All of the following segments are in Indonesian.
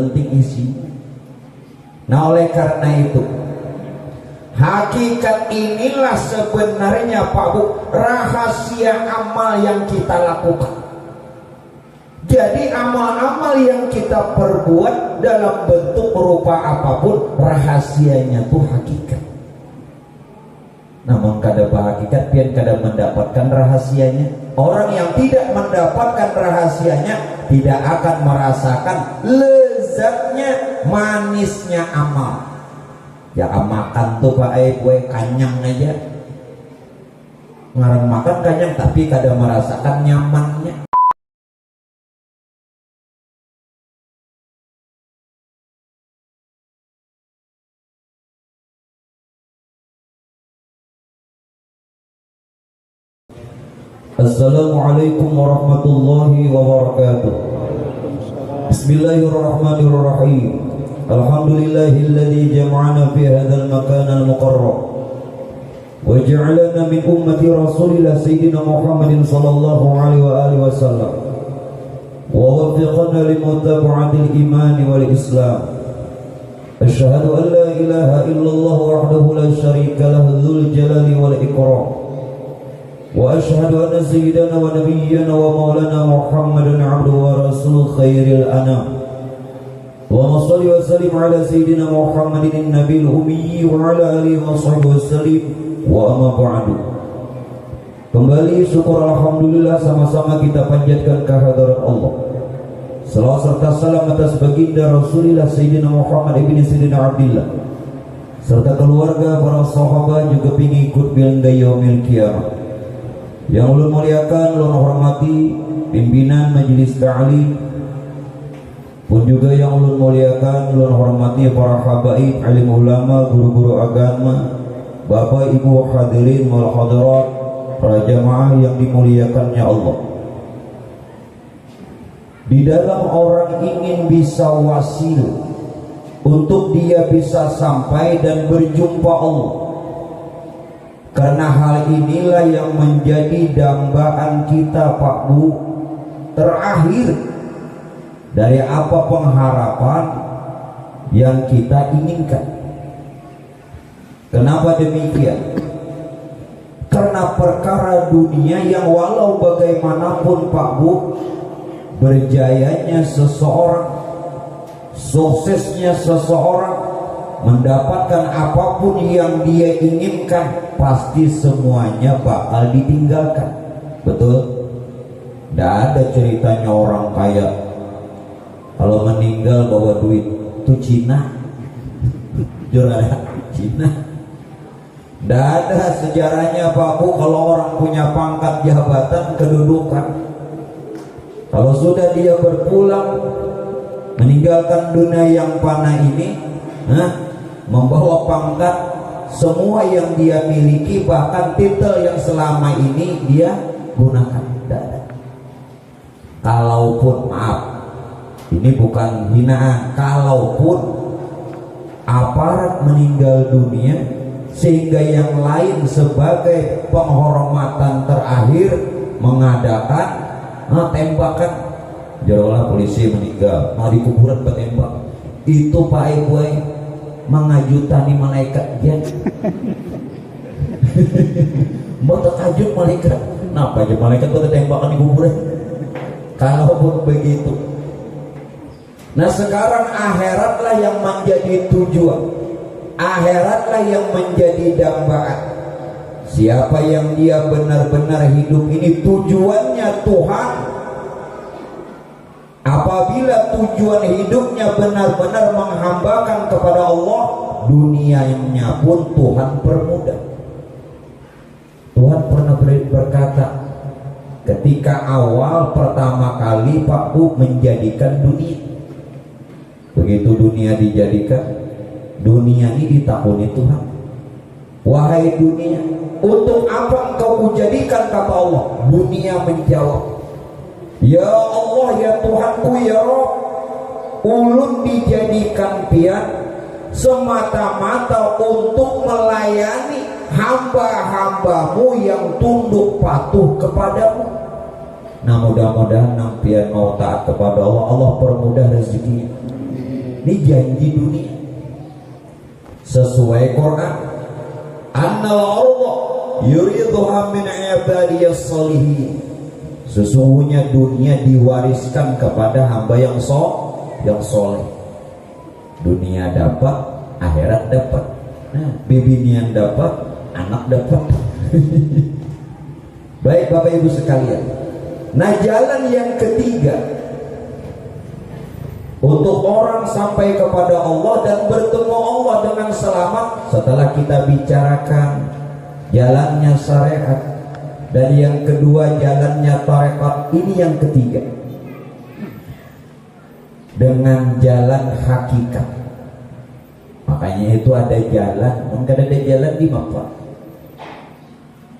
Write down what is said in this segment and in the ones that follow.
penting isi. Nah oleh karena itu, hakikat inilah sebenarnya Pak Bu, rahasia amal yang kita lakukan. Jadi amal-amal yang kita perbuat dalam bentuk rupa apapun, rahasianya tuh hakikat. Namun kada hakikat pian kada mendapatkan rahasianya. Orang yang tidak mendapatkan rahasianya tidak akan merasakan lezatnya, manisnya amal. Ya makan tuh Pak gue kanyang aja, ngarang makan kanyang tapi kada merasakan nyamannya. Assalamualaikum warahmatullahi wabarakatuh. Bismillahirrahmanirrahim. Alhamdulillahilladzi jama'ana fi hadzal makan al-muqarrab wa ja'alana min ummati Rasulillah sayyidina Muhammadin sallallahu alaihi wa alihi wasallam wa waffiqna li mutaba'atil iman wal islam. Asyhadu an la ilaha illallah wahdahu la syarika lahu dzul jalali wal ikram. وأشهد أن سيدنا ونبينا ومولانا محمدا عبده ورسوله خير الأنام. اللهم صل وسلم على سيدنا محمد النبي الأمي وعلى آله وصحبه وسلم. وأما بعد. Kembali syukur alhamdulillah sama-sama kita panjatkan kehadirat Allah. Salawat serta salam atas baginda Rasulullah Sayyidina Muhammad ibn Sayyidina Abdillah serta keluarga, para sahabat juga pengikut hingga yaumil qiyamah. Yang ulun muliakan, ulun hormati pimpinan majelis ta'lim, pun juga yang ulun muliakan, ulun hormati para habaib, alim ulama, guru-guru agama, bapak ibu hadirin wal hadirat, para jamaah yang dimuliakannya Allah. Di dalam orang ingin bisa wasil untuk dia bisa sampai dan berjumpa Allah. Karena hal inilah yang menjadi dambaan kita Pak Bu, terakhir dari apa pengharapan yang kita inginkan. Kenapa demikian? Karena perkara dunia yang walau bagaimanapun Pak Bu, berjayanya seseorang, suksesnya seseorang, mendapatkan apapun yang dia inginkan, pasti semuanya bakal ditinggalkan. Betul? Tidak ada ceritanya orang kaya kalau meninggal bawa duit itu Cina, juara Cina. Tidak ada sejarahnya Pak Bu kalau orang punya pangkat, jabatan, kedudukan, kalau sudah dia berpulang meninggalkan dunia yang fana ini, membawa pangkat, semua yang dia miliki, bahkan titel yang selama ini dia gunakan. Kalaupun, maaf, ini bukan hinaan, kalaupun aparat meninggal dunia sehingga yang lain sebagai penghormatan terakhir mengadakan tembakan, jarolah polisi meninggal, di kuburan bertembak, itu Pak Ibu mengajutani malaikat jen. Mau terkajut malaikat, kenapa aja malaikat kok tembakan di kuburan? Kalaupun begitu, nah sekarang akhiratlah yang menjadi tujuan, akhiratlah yang menjadi dambaan. Siapa yang dia benar-benar hidup ini tujuannya Tuhan, apabila tujuan hidupnya benar-benar menghambakan kepada Allah, dunianya pun Tuhan permudah. Tuhan pernah berkata ketika awal pertama kali Pak Bu menjadikan dunia, begitu dunia dijadikan, dunia ini ditakuni Tuhan. Wahai dunia, untuk apa engkau kujadikan, kata Allah. Dunia menjawab, ya Allah, ya Tuhanku, ya Rabb, ulun dijadikan pian semata-mata untuk melayani hamba-hambamu yang tunduk patuh kepadamu. Nah mudah-mudahan nampian mau taat kepada Allah, Allah permudah rezeki. Ini janji dunia. Sesuai Quran, annal Allah yuridhuha min ibadiyas sholihin. Sesungguhnya dunia diwariskan kepada hamba yang soleh. Dunia dapat, akhirat dapat. Nah, bibinian dapat, anak dapat. Baik Bapak Ibu sekalian. Nah, jalan yang ketiga untuk orang sampai kepada Allah dan bertemu Allah dengan selamat, setelah kita bicarakan jalannya syariat dan yang kedua jalannya tarekat, ini yang ketiga dengan jalan hakikat. Makanya itu ada jalan, mungkin ada jalan di mana?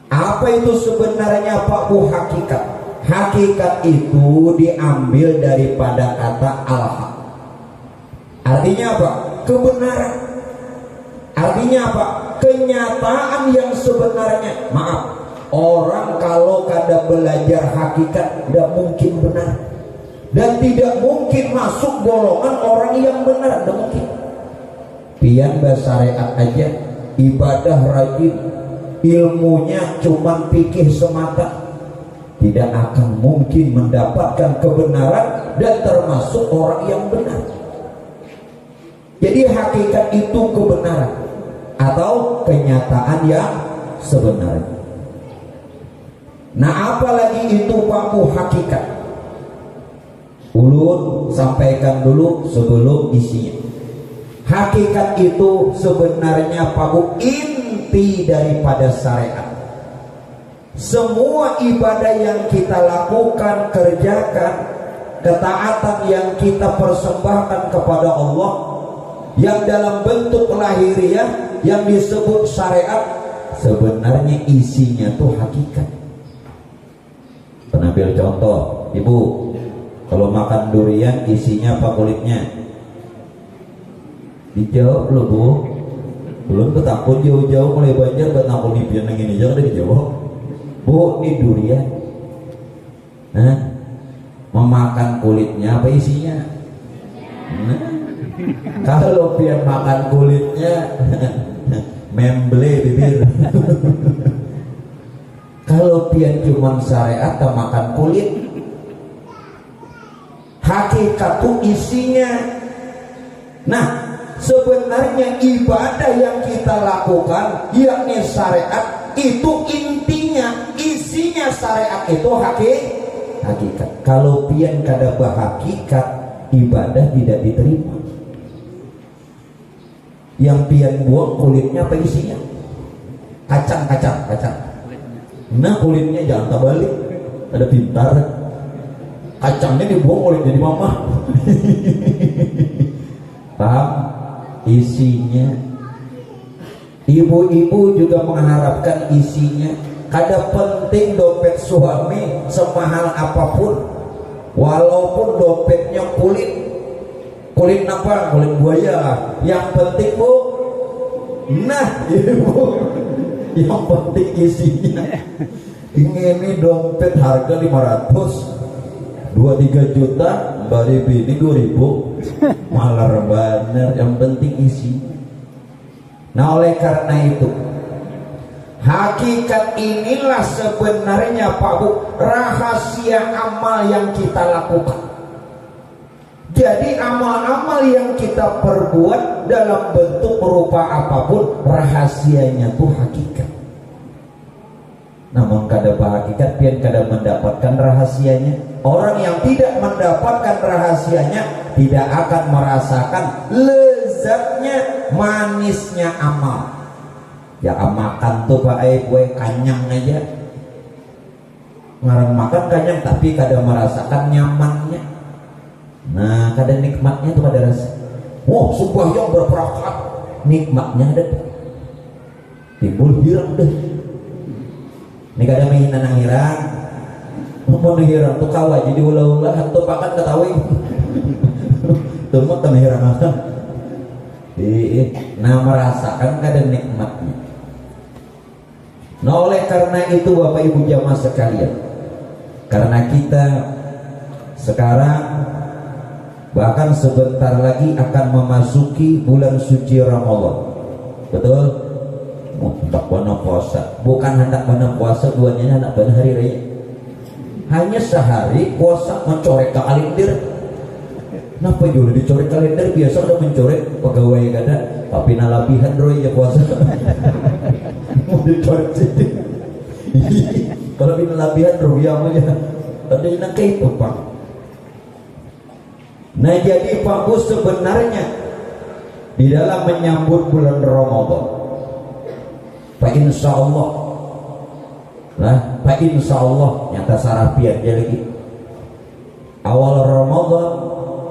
Apa itu sebenarnya Pak Bu hakikat? Hakikat itu diambil daripada kata al-haq. Artinya apa? Kebenaran. Artinya apa? Kenyataan yang sebenarnya. Maaf, orang kalau kada belajar hakikat tidak mungkin benar dan tidak mungkin masuk golongan orang yang benar. Tidak mungkin. Pian bersyariat aja, ibadah rajin, ilmunya cuma fikih semata, tidak akan mungkin mendapatkan kebenaran dan termasuk orang yang benar. Jadi hakikat itu kebenaran atau kenyataan yang sebenarnya. Nah, apalagi itu Pak Bu hakikat? Ulun sampaikan dulu sebelum isinya. Hakikat itu sebenarnya Pak Bu inti daripada syariat. Semua ibadah yang kita lakukan, kerjakan, ketaatan yang kita persembahkan kepada Allah yang dalam bentuk lahiriah yang disebut syariat, sebenarnya isinya tuh hakikat. Penambil contoh, Ibu, kalau makan durian isinya apa kulitnya? Dijawab loh Bu. Belum ketakut jauh-jauh mulai Banjar buat nakul nipian yang ini, jangan dijawab. Bu, ini durian. Nah, memakan kulitnya apa isinya? Nah, kalau pian makan kulitnya memble bibir. Kalau pian cuma syariat atau makan kulit, hakikat itu isinya. Nah, sebenarnya ibadah yang kita lakukan yakni syariat itu intinya, isinya syariat itu hakikat. Kalau pian kada berhakikat, ibadah tidak diterima. Yang pian buang kulitnya apa isinya? Kacang. Nah, kulitnya jangan terbalik, ada pintar. Kacangnya dibuang, kulitnya di mama. Paham? Isinya. Ibu-ibu juga mengharapkan isinya. Kada penting dompet suami semahal apapun, walaupun dompetnya kulit apa? Kulit buaya. Yang penting Bu, nah ibu, yang penting isinya. Ini dompet harga 500, 2-3 juta, bari bini 2000, malar bener. Yang penting isinya. Nah, oleh karena itu, hakikat inilah sebenarnya Pak Bu, rahasia amal yang kita lakukan. Jadi amal-amal yang kita perbuat dalam bentuk berupa apapun, rahasianya itu hakikat. Namun kada hakikat pian kada mendapatkan rahasianya. Orang yang tidak mendapatkan rahasianya tidak akan merasakan lezatnya, manisnya amal. Ya makan tuh Pak gue kanyang aja. Ngarang makan kanyang tapi kada merasakan nyamannya. Nah, kada nikmatnya tuh kada rasa. Wah, sembahyang berperakat, nikmatnya ada. Timbul hirang deh. Ini kada main nang hirang. Mau hirang tuh kawa jadi ulah-ulah hantu pakan ketahui. Tuh mah teu hirang akan. Nah, merasakan kada nikmatnya. Nah, oleh karena itu Bapak Ibu jamaah sekalian, karena kita sekarang Bahkan sebentar lagi akan memasuki bulan suci Ramadan. Betul? Hendak benar puasa, bukan hendak benar puasa, duanya hendak benar hari raya. Hanya sehari puasa mencorek ke kalender. Kenapa juga dicorek kalender? Biasa udah mencorek pegawai kada, tapi nalabihan roy ya puasa. Mau dicorek sini. Kalau nalabihan roy aja. Ada yang kayak itu Pak. Nah jadi Pak Bu, sebenarnya di dalam menyambut bulan Ramadan, Pak insya Allah, nah Pak insya Allah nyata sarapian aja lagi. Awal Ramadan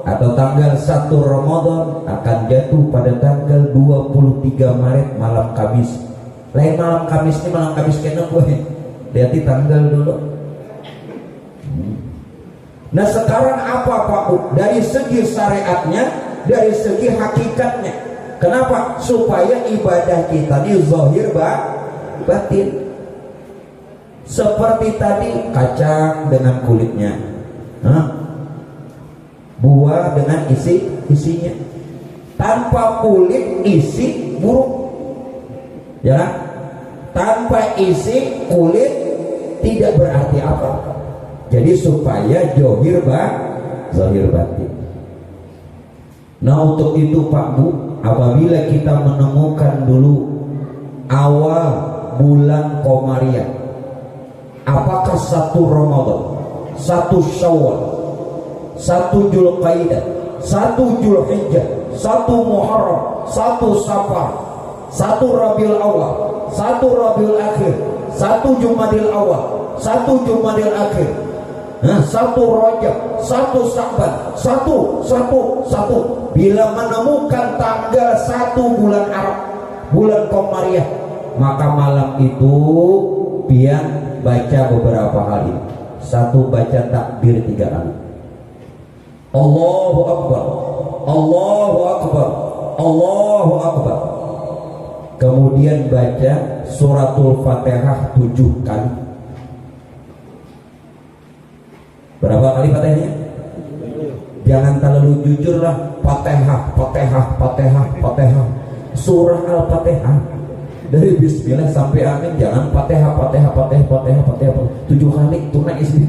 atau tanggal 1 Ramadan akan jatuh pada tanggal 23 Maret malam Kamis. Lain malam Kamis ini malam Kamis kena gue. Lihat tanggal dulu. Nah sekarang apa Pak Bu? Dari segi syariatnya, dari segi hakikatnya. Kenapa? Supaya ibadah kita ini zahir batin. Seperti tadi kacang dengan kulitnya, buah dengan isinya. Tanpa kulit isi buruk, ya. Tanpa isi kulit tidak berarti apa. Jadi supaya zahir batin. Nah untuk itu Pak Bu, apabila kita menemukan dulu awal bulan Komariah, apakah 1 Ramadan, 1 Syawal, 1 Dzulqa'dah, 1 Dzulhijjah, 1 Muharram, 1 Safar, 1 Rabiul Awal, 1 Rabiul Akhir, 1 Jumadil Awal, 1 Jumadil Akhir, 1 Rajab, 1 Sya'ban, 1. Bila menemukan tanggal 1 bulan Arab, bulan Komariah, maka malam itu pian baca beberapa kali. 1 baca takbir 3 kali. Allahu Akbar, Allahu Akbar, Allahu Akbar. Kemudian baca suratul Fatihah 7 kali. Berapa kali Fatihahnya? Jangan terlalu jujur lah. Fatihah. Surah Al-Fatihah dari Bismillah sampai Amin. Jangan Fatihah 7 kali tunai isi.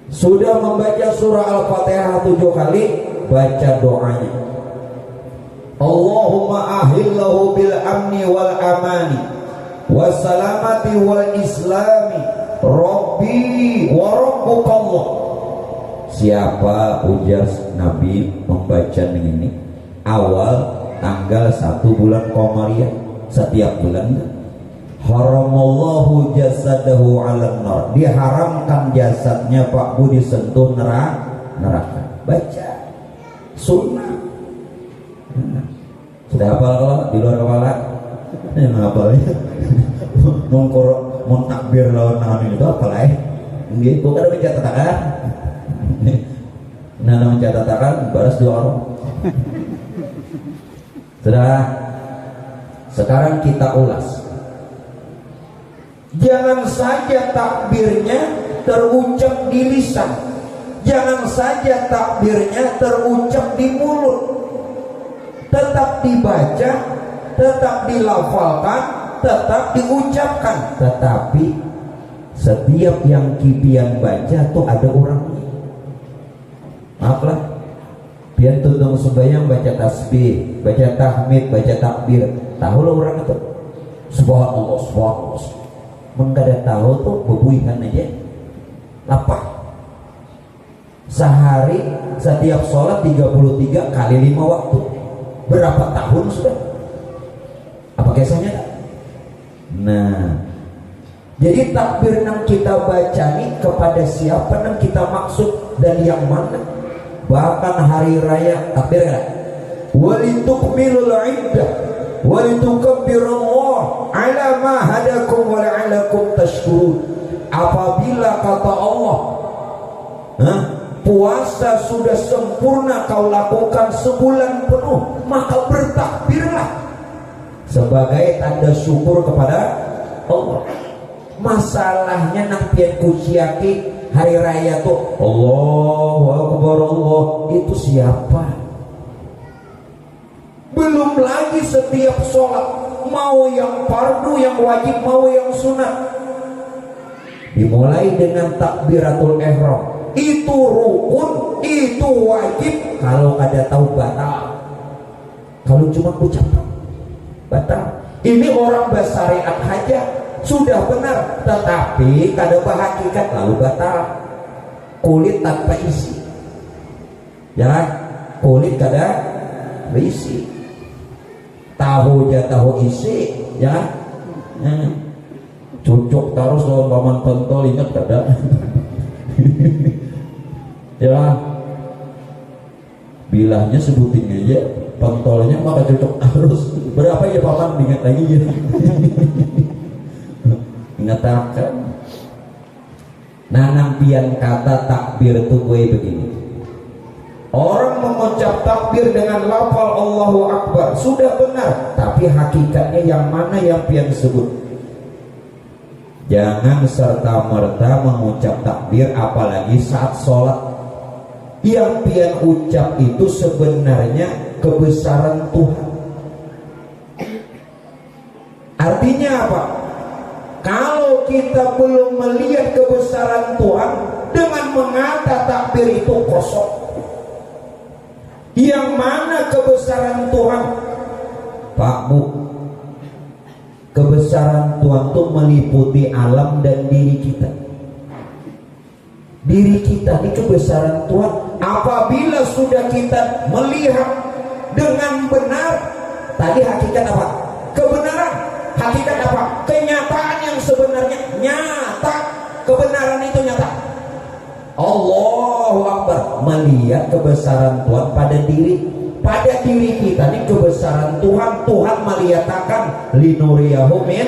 Sudah membaca surah Al-Fatihah 7 kali, baca doanya. Allahumma ahillahu bil amni wal amani wassalamati wal islami Rabbi wa rabbukallah. Siapa ujar Nabi membaca ini awal tanggal 1 bulan Komariah setiap bulan, haramallahu jasadahu 'alan nar, diharamkan jasadnya Pak Bu disentuh neraka. Baca sunnah. Sudah hafal kalau di luar kepala? Hafalnya mau takbir lawan nahan itu apa lah nggih kok ada mencatatakan nah mencatatakan baras 2 orang. Sekarang kita ulas. Jangan saja takbirnya terucap di lisan, jangan saja takbirnya terucap di mulut, tetap dibaca, tetap dilafalkan, tetap diucapkan. Tetapi setiap yang kipian baca tuh ada orangnya. Maaflah, biar tutung sembahyang baca tasbih, baca tahmid, baca takbir, tahu lah orang itu subhanallah, subhanallah. Mengkada tahu tuh bebuihan aja lapar. Sehari setiap sholat 33 kali 5 waktu. Berapa tahun sudah? Apa kisahnya? Nah, jadi takbir yang kita baca nih kepada siapa yang kita maksud dan yang mana? Bahkan hari raya takbir kan? Walitukmilul iddah walitukabbirullaha ala ma hadakum wa la'allakum tashkurun. Apabila kata Allah, puasa sudah sempurna kau lakukan sebulan penuh, maka bertakbirlah sebagai tanda syukur kepada Allah. Masalahnya nang pian kuciaki hari raya tuh Allahu Akbar Allah, itu siapa? Belum lagi setiap sholat, mau yang fardu, yang wajib, mau yang sunat, dimulai dengan takbiratul ihram. Itu rukun, itu wajib. Kalau kada tahu batal, kalau cuma ucapan batal. Ini orang bersyariat aja sudah benar, tetapi kada berhakikat lalu batal. Kulit tanpa isi, ya, kulit kada berisi. Tahu aja tahu isi, ya. Cucuk terus lawan paman pentol, ingat kada? Ya, bilahnya sebutin aja, pentolnya maka cucuk terus. Berapa ya paman, ingat lagi ya. Ingatkan. Nah, nampian kata takbir itu gue begini. Orang mengucap takbir dengan lafal Allahu Akbar sudah benar, tapi hakikatnya yang mana yang pian sebut? Jangan serta-merta mengucap takbir apalagi saat sholat. Yang pian ucap itu sebenarnya kebesaran Tuhan. Artinya apa? Kalau kita belum melihat kebesaran Tuhan, dengan mengata takbir itu kosong. Yang mana kebesaran Tuhan? Pak Bu, kebesaran Tuhan itu meliputi alam dan diri kita. Diri kita ini kebesaran Tuhan. Apabila sudah kita melihat dengan benar, tadi hakikat apa? Kebenaran. Hakikat apa? Kenyataan yang sebenarnya nyata. Kebenaran itu nyata. Allahu Akbar, melihat kebesaran Tuhan pada diri kita ini kebesaran Tuhan. Tuhan melihatkan linuriyahu min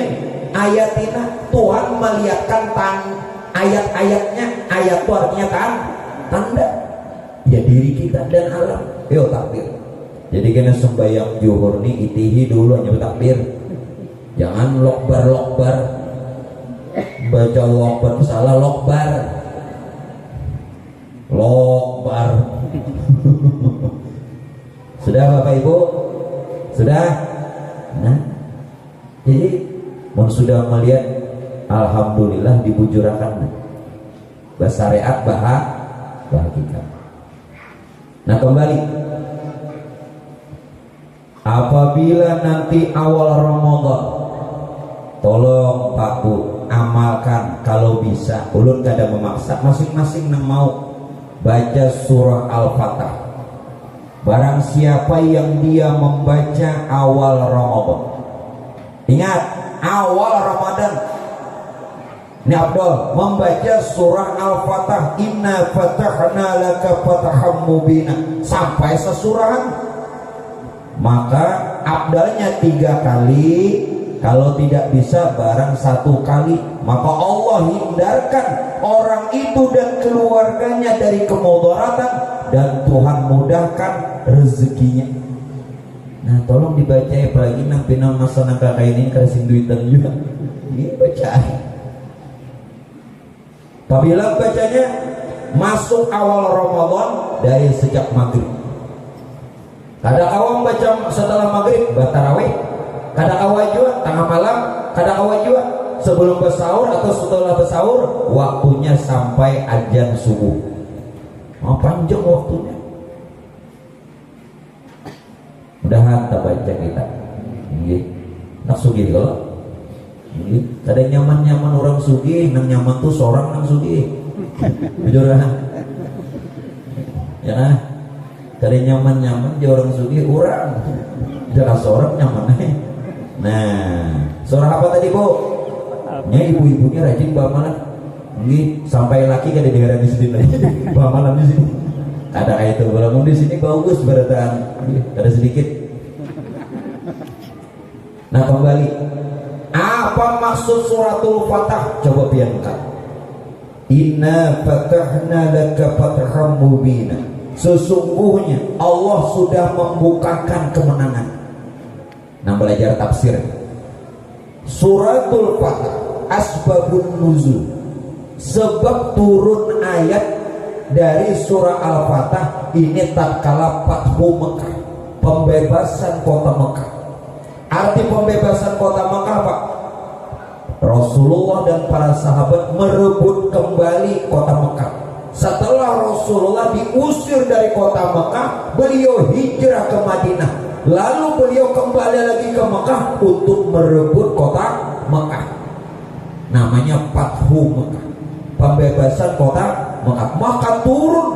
ayatina, Tuhan melihatkan ayat-ayatnya. Ayat itu artinya tanda ya diri kita dan alam. Yo takbir. Jadi kena sembahyang zuhur nih itihi dulu hanya takbir. Jangan lokbar baca lokbar salah lokbar sudah Bapak Ibu, sudah. Nah, jadi mun sudah melihat alhamdulillah dibujurakan bersyariat bahagia. Nah, kembali apabila nanti awal Ramadan, tolong Pak Bu amalkan kalau bisa. Ulun kada memaksa, masing-masing nang mau baca surah Al-Fatah. Barang siapa yang dia membaca awal Ramadan, ingat awal Ramadan ini Abdul membaca surah Al-Fatah, inna fatahna laka fataham mubina, sampai sesurahan, maka abdalnya 3 kali. Kalau tidak bisa barang 1 kali, maka Allah hindarkan orang itu dan keluarganya dari kemudaratan, dan Tuhan mudahkan rezekinya. Nah, tolong dibaca apalagi nang pinang masa nang kakak ini kasih duitan juga. Ini baca. Apabila bacanya masuk awal Ramadan dari sejak maghrib. Kada awam baca setelah maghrib batarawih. Kada awal juga tengah malam, kada awal juga sebelum bersahur atau setelah bersahur, waktunya sampai azan subuh. Panjang waktunya. Mudahan tak baca kita. Nak sugih kalau. Kada nyaman-nyaman orang sugih, nang nyaman tuh seorang nang sugih. Jujur ya. Kada nyaman-nyaman dia orang sugih orang. Jangan seorang nyaman. Nah, surah apa tadi Bu? Nya ibu-ibunya rajin bawa malam. Ini sampai laki kada dengaran di sini lagi. Bawa malam di sini. Ada kayak itu. Kalau di sini bagus berataan. Ada sedikit. Nah, kembali. Apa maksud suratul Fatah? Coba piankan. Inna fatahna laka fatham mubina. Sesungguhnya Allah sudah membukakan kemenangan. Nah, belajar tafsir suratul Fatah, asbabun nuzul. sebab turun ayat dari surah Al-Fatah ini tatkala Fathu Mekah, pembebasan kota Mekah. Arti pembebasan kota Mekah Pak, Rasulullah dan para sahabat merebut kembali kota Mekah. Setelah Rasulullah diusir dari kota Mekah, beliau hijrah ke Madinah. Lalu beliau kembali lagi ke Mekah untuk merebut kota Mekah. Namanya Fathu Mekah, pembebasan kota Mekah. Maka turun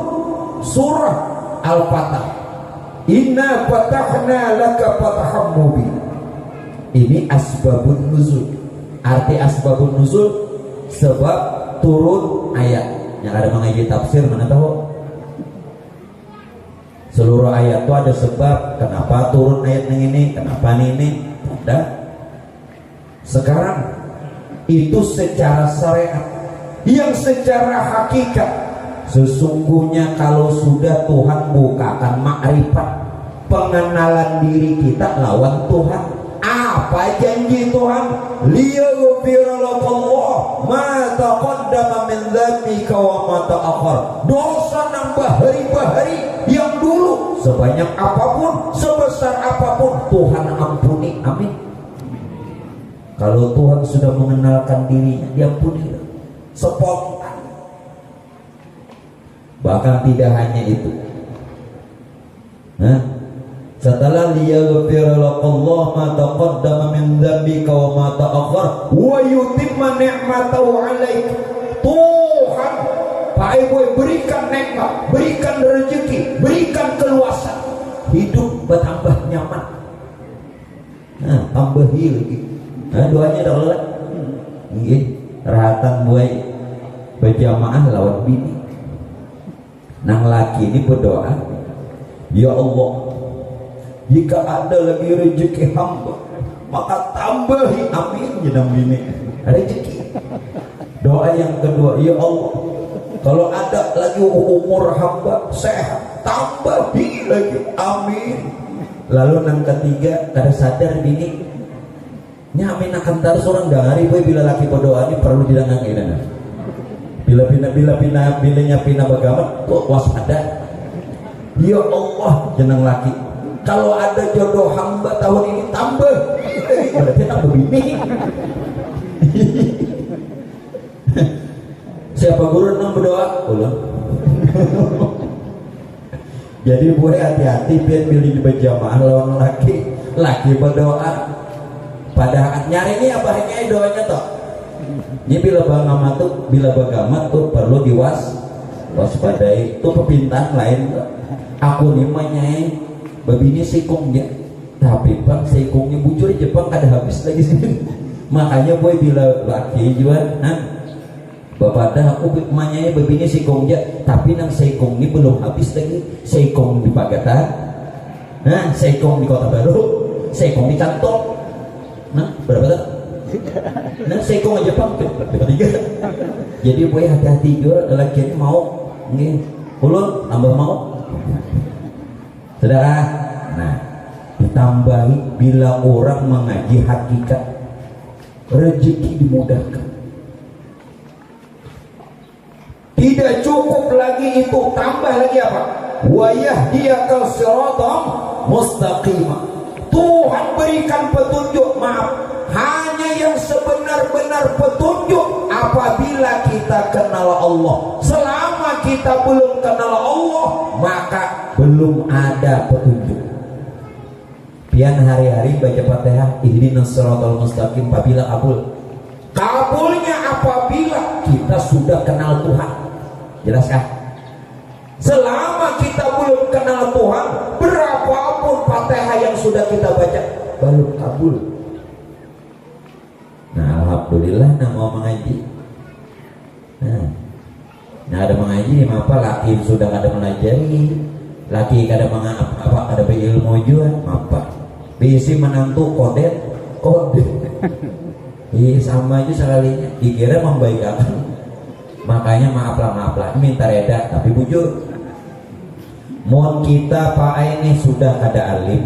surah Al-Fatah, Inna fatahna laka fathan mubin. Ini asbabun nuzul. Arti asbabun nuzul, sebab turun ayat. Yang ada mengaji tafsir mana tahu? Seluruh ayat itu ada sebab kenapa turun ayat ini, kenapa ini. Ada. Sekarang itu secara syariat, yang secara hakikat sesungguhnya kalau sudah Tuhan bukakan makrifat, pengenalan diri kita lawan Tuhan. Apa janji Tuhan? Liyaghfira lakallahu ma taqaddama min dzambika wa ma ta'akhkhar. Dosa nambah hari-hari yang dulu, sebanyak apapun, sebesar apapun, Tuhan ampuni. Amin. Kalau Tuhan sudah mengenalkan dirinya, diampuni spontan. Bahkan tidak hanya itu. Setelah liyaghfira lakallahu ma taqaddama min dzambika wa ma ta'akhkhar wa yutimma ni'matahu 'alaik. Tuhan Pak Ibu berikan nikmat, berikan rezeki, berikan keluasan, hidup bertambah nyaman. Tambahi lagi. Doanya dah lelah. Nggih, rahatan buai berjamaah lawan bini. Nang laki ini berdoa, ya Allah, jika ada lagi rezeki hamba, maka tambahi, amin, jenam bini rezeki. Doa yang kedua, ya Allah, kalau ada lagi umur hamba sehat, tambahi lagi, amin. Lalu nang ketiga, kada sadar bini, nyamin akan terus orang dari boy bila laki berdoa ini perlu didengar ini. Bila pina bagaimana tuh waspada. Ya Allah, jenang laki, kalau ada jodoh hamba tahun ini tambah, berarti tambah bini. Siapa guru nang berdoa? Ulang. Jadi boleh hati-hati biar pilih berjamaah lawan laki berdoa. Padahal nyarinya apa hanya doanya toh. Ini bila bagamat tuh perlu waspadai. Itu perpintaan lain. Aku nih manyai babini sikung dia, tapi bang sikungnya bujur Jepang kada habis lagi sih. Makanya boy bila laki juga, bapak dah aku manyai babini sikung dia, tapi nang sikung ini belum habis lagi. Sikung di Pagatan, sikung di Kota Baru, sikung di Cantong. Berapa tak? Sikung aja Jepang ketiga. Jadi boy hati-hati juga laki ini mau, ulun tambah mau. Saudara, ditambahi bila orang mengaji hakikat, rezeki dimudahkan. Tidak cukup lagi itu, tambah lagi apa? Wa yahdiyaka siratan mustaqimah. Tuhan berikan petunjuk, maaf, hanya yang sebenar-benar petunjuk apabila kita kenal Allah. Selama kita belum kenal Allah, maka belum ada petunjuk. Pian hari-hari baca Fatihah, ihdinas siratal mustaqim, apabila kabulnya apabila kita sudah kenal Tuhan. Jelaskah? Selama kita belum kenal Tuhan, berapapun Fatihah yang sudah kita baca belum kabul. Alhamdulillah mau mengaji. Ada mengaji, apa laki sudah ada melajari, laki kada apa ada berilmu juga, apa bisi menantu kode. Sama aja sekalinya, dikira membaikkan. Makanya maaflah, minta reda, tapi bujur. Mohon kita Pak ini sudah kada alim,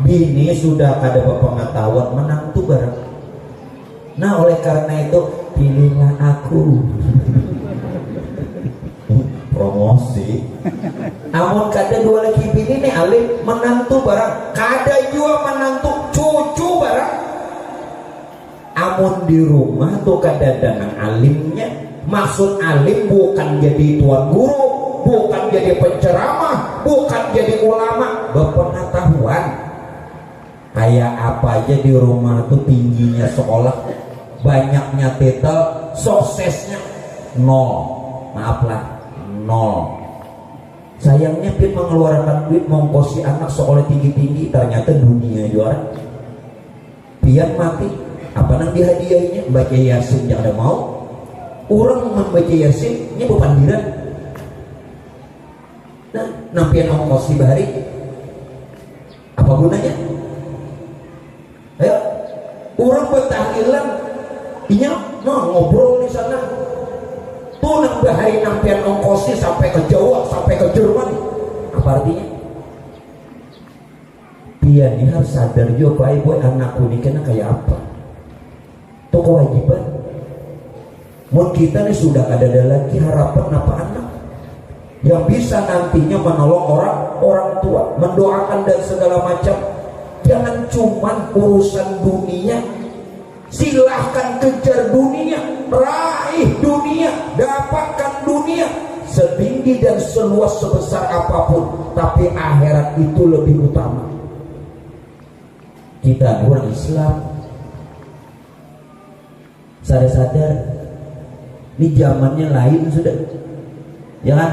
bini sudah kada berpengetahuan, menantu bareng. Oleh karena itu pilihlah aku. promosi. Amun kada dua lagi bini nih alim menantu barang, kada jua menantu cucu barang. Amun di rumah tuh kada dengan alimnya. Maksud alim bukan jadi tuan guru, bukan jadi penceramah, bukan jadi ulama, berpengetahuan. Kayak apa aja di rumah tuh tingginya sekolah, banyaknya titel, suksesnya nol. Maaflah, nol. Sayangnya Pin mengeluarkan duit mengkosi anak sekolah tinggi-tinggi, ternyata dunia juara. Pian mati, apa nang dihadiahinya? Baca Yasin yang ada mau. Orang membaca Yasin, ini bepandiran. Nah, nampian ongkosi bahari, apa gunanya? Ayo, orang bertahlilan, inya ngobrol di sana. Tuh nang bahari nampian ongkosi sampai ke Jawa, sampai ke Jerman. Apa artinya? Pian ini harus sadar juga, boy anakku ini kena kayak apa? Itu kewajiban. Mun kita nih sudah ada lagi harapan apa anak yang bisa nantinya menolong orang tua, mendoakan dan segala macam. Jangan cuman urusan dunia. Silahkan kejar dunia, raih dunia, dapatkan dunia setinggi dan seluas sebesar apapun, tapi akhirat itu lebih utama. Kita orang Islam sadar-sadar ini zamannya lain sudah, ya kan?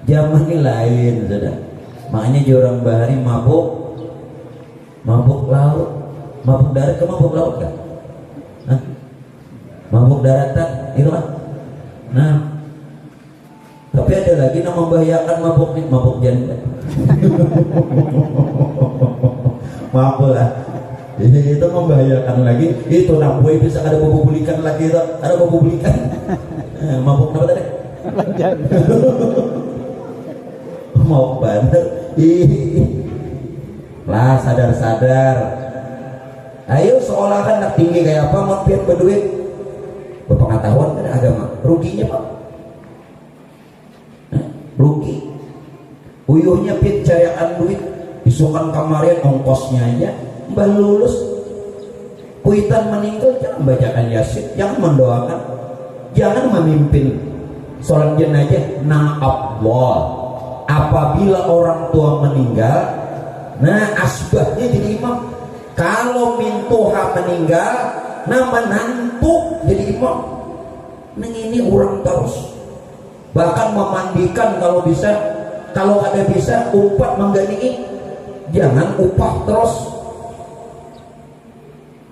Zamannya lain sudah. Makanya orang bahari mabuk laut, mabuk darat ke mabuk laut kan? Hah? Mabuk daratan itu kan? Nah, tapi ada lagi yang membahayakan mabuk janda. Maaf lah. Itu membahayakan lagi. Itu nambuai bisa ada bobo-bulikan lagi itu. Ada bobo-bulikan. Mabuk apa tadi? Mau bener. Lah sadar-sadar. Ayo seolah kan nak tinggi kayak apa, mau pian berduit. Berpengetahuan kan agama. Ruginya pak? Rugi. Uyuhnya pian carian duit. Isukan kemarin ongkosnya aja. Mbah lulus kuitan meninggal, jangan bacakan Yasin, jangan mendoakan, jangan memimpin sholat jenazah. Nah Allah, apabila orang tua meninggal, nah asbahnya jadi imam. Kalau mintuha meninggal, nah menantu jadi imam. Nah ini orang terus, bahkan memandikan kalau bisa, kalau ada bisa umpat mengganti, jangan upah terus.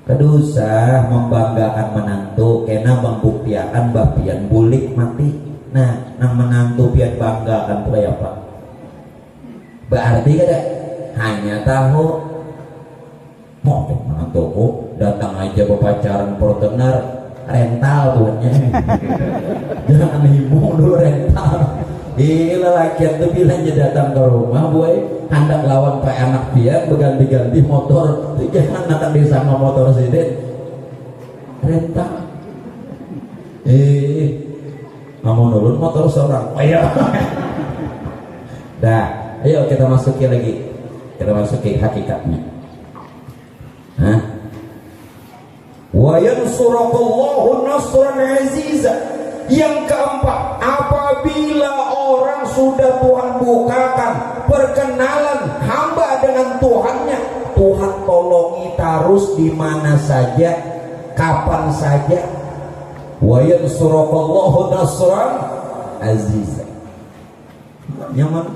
Kedusah membanggakan menantu, kena membuktiakan bapian bulik mati. Nah, nang menantu pian banggakan tuh kayak apa? Berarti kada hanya tahu mau menantuku datang aja berpacaran portener rental tuhnya. Jangan hibung dulu rental. Gila lakian tuh bilangnya datang ke rumah boy, hendak lawan pak anak dia berganti-ganti motor. Tuh jangan datang di sama motor sini rental. Mau nulun motor seorang. Ayo. Dah, ayo kita masuki lagi. Kita masuki hakikatnya. Hah? Wa yansurakallahu nasran aziza. Yang keempat, apabila orang sudah Tuhan bukakan perkenalan hamba dengan Tuhannya, Tuhan tolongi terus di mana saja, kapan saja. Wa yansurakallahu nasran aziza. Nyaman.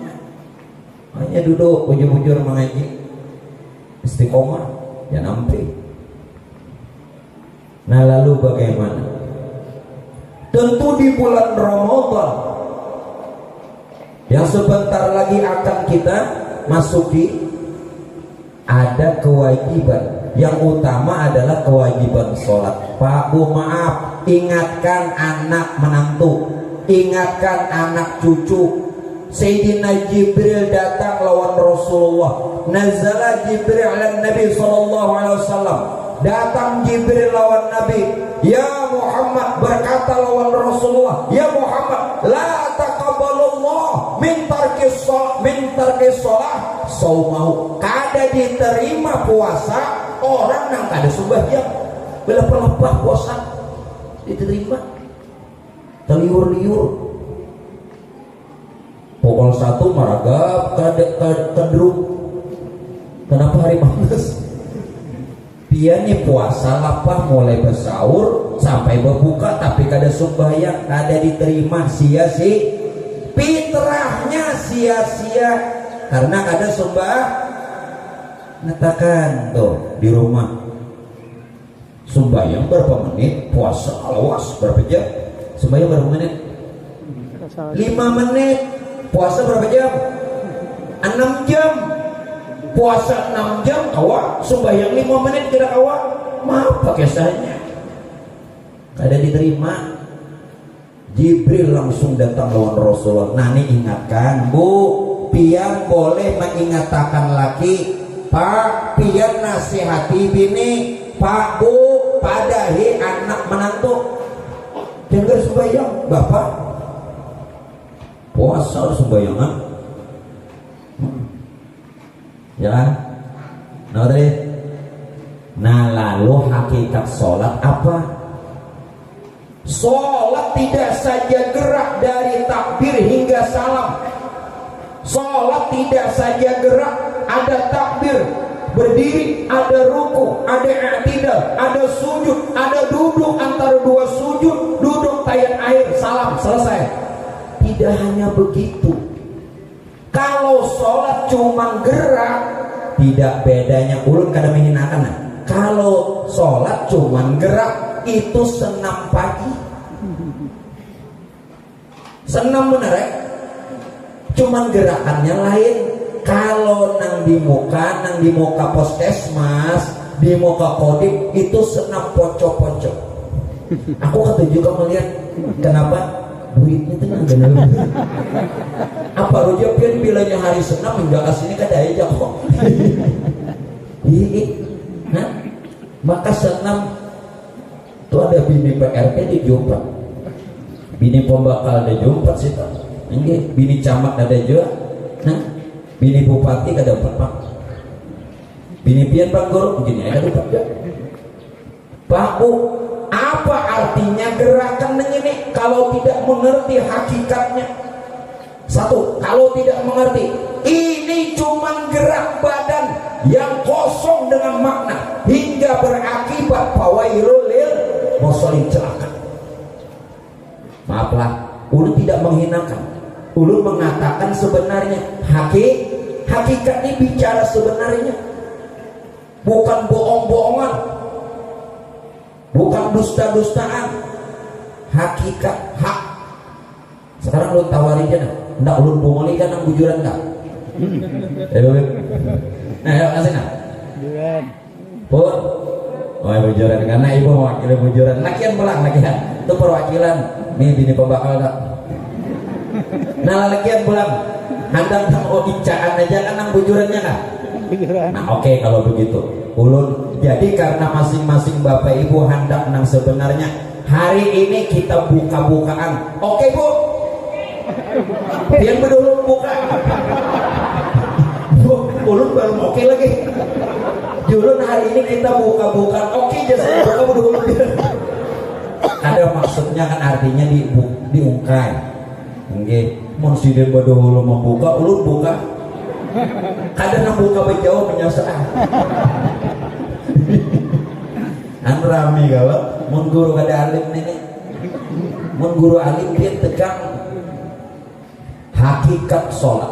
Hanya duduk bujur-bujur mengaji, istiqomah, ya nampi. Nah lalu bagaimana? Tentu di bulan Ramadan yang sebentar lagi akan kita masuki, ada kewajiban. Yang utama adalah kewajiban sholat. Pak Bu maaf, ingatkan anak menantu, ingatkan anak cucu. Sayyidina Jibril datang lawan Rasulullah. Nazala Jibril ala Nabi sallallahu alaihi wasallam. Datang Jibril lawan Nabi. Ya Muhammad, berkata lawan Rasulullah, ya Muhammad, la taqab min tarki shalah saumahu. Kada diterima puasa orang yang kada sembahyang. Belepah-lepah puasa diterima. Teliur-liur. Pukul 1 maragap kedruk. Kenapa hari malas? Piannya puasa lapah mulai bersaur sampai berbuka tapi kada sembahyang, kada diterima, sia-sia. Fitrahnya sia-sia karena kada sembah. Nyatakan tuh di rumah sembahyang berapa menit, puasa awas berapa jam? Sembahyang berapa menit? 5 menit. Puasa berapa jam? 6 jam. Puasa 6 jam kawa, sembahyang 5 menit kira kawa. Maaf pakai sahnya. Kada diterima. Jibril langsung datang lawan Rasulullah. Nani ingatkan, Bu, pian boleh mengingatkan laki, Pak, pian nasihati bini, Pak, Bu, padahi anak menantu. Jangan sembahyang, Bapak. Puasa harus sembahyang, ya. Nah, lalu hakikat sholat apa? Sholat tidak saja gerak dari takbir hingga salam. Sholat tidak saja gerak, ada takbir, berdiri, ada ruku, ada i'tidal, ada sujud, ada duduk antara dua sujud, duduk tayat air, salam, selesai. Tidak hanya begitu. Kalau sholat cuma gerak, tidak bedanya ulun kada menghinakan. Nah, kalau sholat cuma gerak itu senam pagi. Senam bener ya? Cuman gerakannya lain. Kalau nang di muka puskesmas, di muka kodim itu senam poco-poco. Aku kata juga melihat kenapa duitnya tenang bener. Apa rujak pian bilanya hari senam hingga asini kada aja kok. Nah, maka senam itu ada bini PRT di Jombang, bini pembakal ada Jombang sih tak, bini camat ada juga, nah, bini bupati kada dapat, bini pian Pak Guru begini ada dapat juga. Pak Bu, apa artinya gerakan ini kalau tidak mengerti hakikatnya? Satu, kalau tidak mengerti, ini cuma gerak badan yang kosong dengan makna hingga berakibat fawailul lil musallin, celaka. Maaflah, ulun tidak menghinakan, ulun mengatakan sebenarnya hakikat ini bicara sebenarnya, bukan bohong-bohongan, bukan dusta-dustaan, hakikat hak. Sekarang ulun tawarin aja nah, ndak ulun bongoli kan nang bujuran enggak? Nah, ayo kasih nah. Bujuran. Pun. Oh, bujuran karena ibu mewakili bujuran. Lakian belang lakian. Itu perwakilan. Nih bini pembakal enggak? Nah, lakian belang. Handang tang icaan aja kan nang bujurannya kan? Nah, oke kalau begitu. Ulun jadi karena masing-masing Bapak Ibu hendak nang sebenarnya hari ini kita buka-bukaan. Oke, Bu. Yang berdulu buka. Ulun baru oke lagi. Julun hari ini kita buka-bukaan. Oke, jasa buka berdulu. Ada maksudnya kan artinya diungkai. Oke, monsiden berdulu membuka, ulun buka. Kadang nang buka berjauh menyasar. An rame kalau mun guru kada alim ini. Mun guru alim dia tegang hakikat sholat.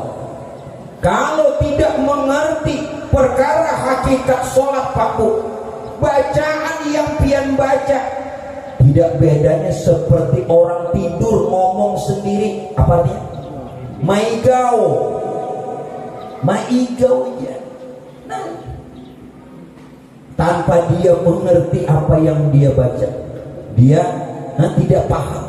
Kalau tidak mengerti perkara hakikat sholat Pak Bu, bacaan yang pian baca tidak bedanya seperti orang tidur ngomong sendiri. Apa dia? Maigau aja. Nah, tanpa dia mengerti apa yang dia baca, dia tidak paham.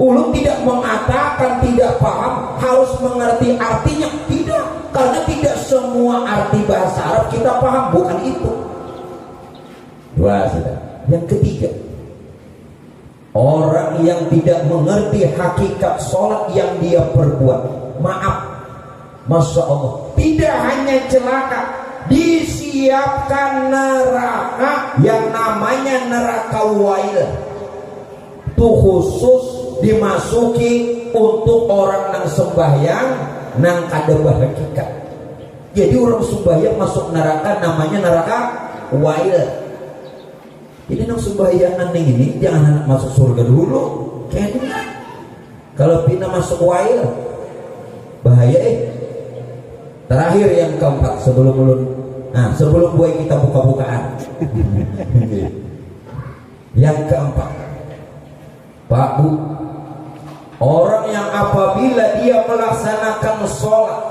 Ulun tidak mengatakan tidak paham harus mengerti artinya, tidak, karena tidak semua arti bahasa Arab kita paham, bukan itu. Dua sudah. Yang ketiga, Orang yang tidak mengerti hakikat sholat yang dia perbuat, maaf, Masya Allah, tidak hanya celaka, disiapkan neraka yang namanya neraka wail. Itu khusus dimasuki untuk orang yang sembahyang nang kada hakikat. Jadi orang sembahyang masuk neraka namanya neraka wail. Jadi nang sembahyangan ini jangan anak masuk surga dulu, kayaknya. Kalau pina masuk wail bahaya. Terakhir yang keempat sebelum buat kita buka-bukaan. Yang keempat, Pak Bu, orang yang apabila dia melaksanakan sholat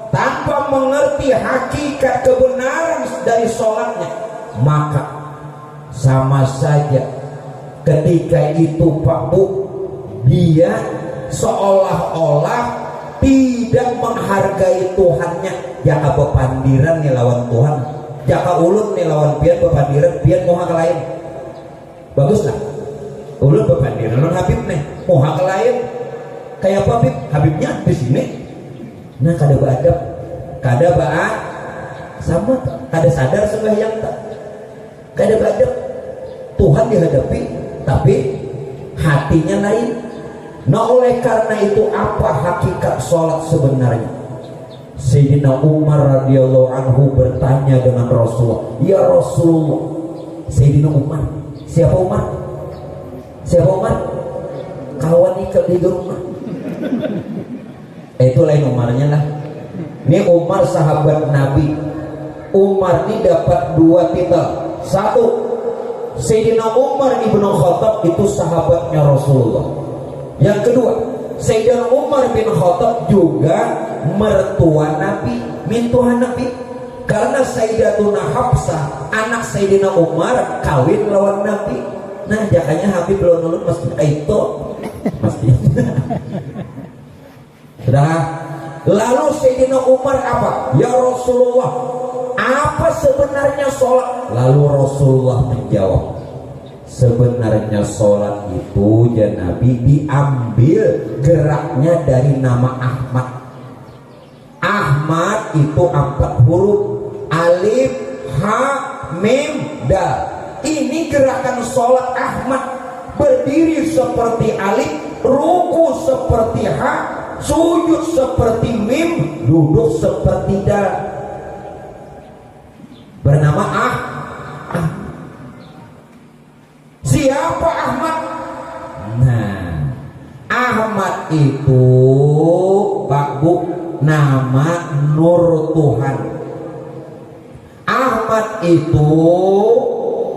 tanpa mengerti hakikat kebenaran dari sholatnya, maka sama saja ketika itu Pak Bu, dia seolah-olah tidak menghargai Tuhannya. Jaka bepandiran nih lawan Tuhan, jaka ulun nih lawan pian bepandiran, pian moha ke lain. Bagus lah, ulun bepandiran lawan Habib nih moha ke lain. Kayak apa Habib? Habibnya di sini. Nah kada beadab, kada baat sama, kada sadar sembahyang tak, kada beadab. Tuhan dihadapi tapi hatinya lain. Nah oleh karena itu apa hakikat sholat sebenarnya? Sayyidina Umar radhiyallahu anhu bertanya dengan Rasulullah, ya Rasulullah. Sayyidina Umar, siapa Umar? Siapa Umar? Kawan ikat di rumah. Itu lain Umarnya lah. Ini Umar sahabat Nabi. Umar ini dapat dua titel. Satu, Sayyidina Umar ibnu Khattab itu sahabatnya Rasulullah. Yang kedua, Sayyidina Umar bin Khattab juga mertua Nabi, mintuhan Nabi. Karena Sayyidatuna Hafsah, anak Sayyidina Umar, kawin lawan Nabi. Nah, jakanya Habib belum mesti itu, mesti. Sudah. Lalu Sayyidina Umar apa? Ya Rasulullah, apa sebenarnya sholat? Lalu Rasulullah menjawab, sebenarnya sholat itu ya Nabi diambil geraknya dari nama Ahmad. Ahmad itu 4 huruf, alif, ha, mim, dal. Ini gerakan sholat Ahmad. Berdiri seperti alif, ruku seperti ha, sujud seperti mim, duduk seperti dal. Bernama Siapa Ahmad? Nah, Ahmad itu Pak Bu, nama Nur Tuhan. Ahmad itu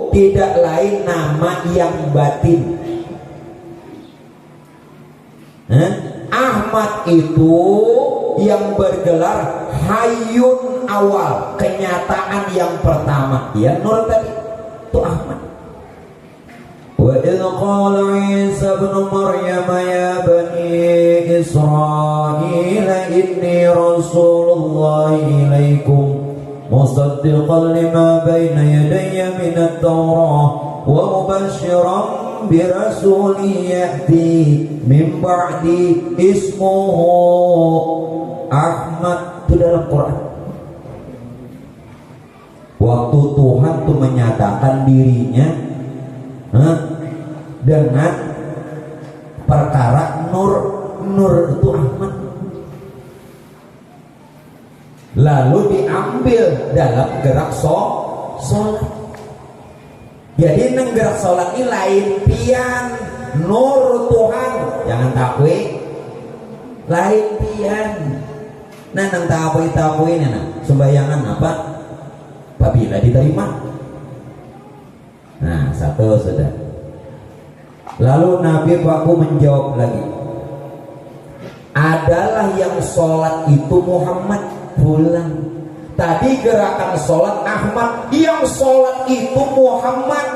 tidak lain nama yang batin. Ahmad itu yang bergelar Hayyun awal, kenyataan yang pertama. Ya Nur tadi itu Ahmad. وَإِذْ قَالَ عِيسَى ابْنُ مَرْيَمَ يَا بَنِي إِسْرَائِيلَ إِنِّي رَسُولُ اللَّهِ إِلَيْكُمْ مُصَدِّقًا لِمَا بَيْنَ يَدَيَّ مِنَ التَّوْرَاةِ وَمُبَشِّرًا بِرَسُولٍ يَأْتِي مِنْ بَعْدِي اسْمُهُ Ahmad. Itu dalam Quran. Waktu Tuhan tuh menyatakan dirinya dengan perkara Nur itu Ahmad, lalu diambil dalam gerak sholat. Jadi neng gerak sholat ini lain pian Nur Tuhan, jangan takwi lain pian. Nah neng takwi nah sembayangan apa apabila diterima. Nah satu sudah. Lalu Nabi Paku menjawab lagi, adalah yang sholat itu Muhammad pulang. Tadi gerakan sholat Ahmad, yang sholat itu Muhammad.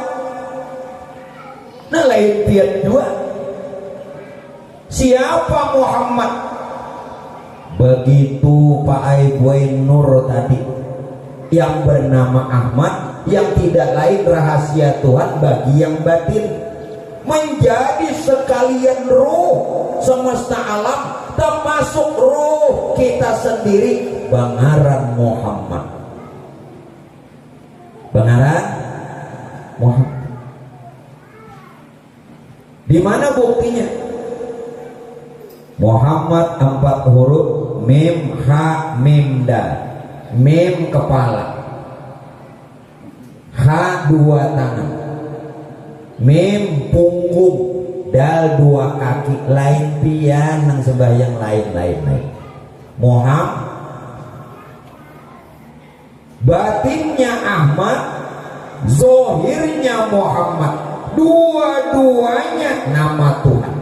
Nah lain tiap dua. Siapa Muhammad? Begitu Pak Aibuai Nur tadi, yang bernama Ahmad, yang tidak lain rahasia Tuhan bagi yang batin. menjadi sekalian ruh semesta alam, termasuk ruh kita sendiri. Bangaran Muhammad, bangaran Muhammad. Di mana buktinya? Muhammad 4 huruf, mim ha mim dal. Mim kepala, ha 2 tangan, mim punggung, dal 2 kaki. Lain pian nang sembahyang lain. Muhammad, batinnya Ahmad, zohirnya Muhammad. Dua-duanya nama Tuhan.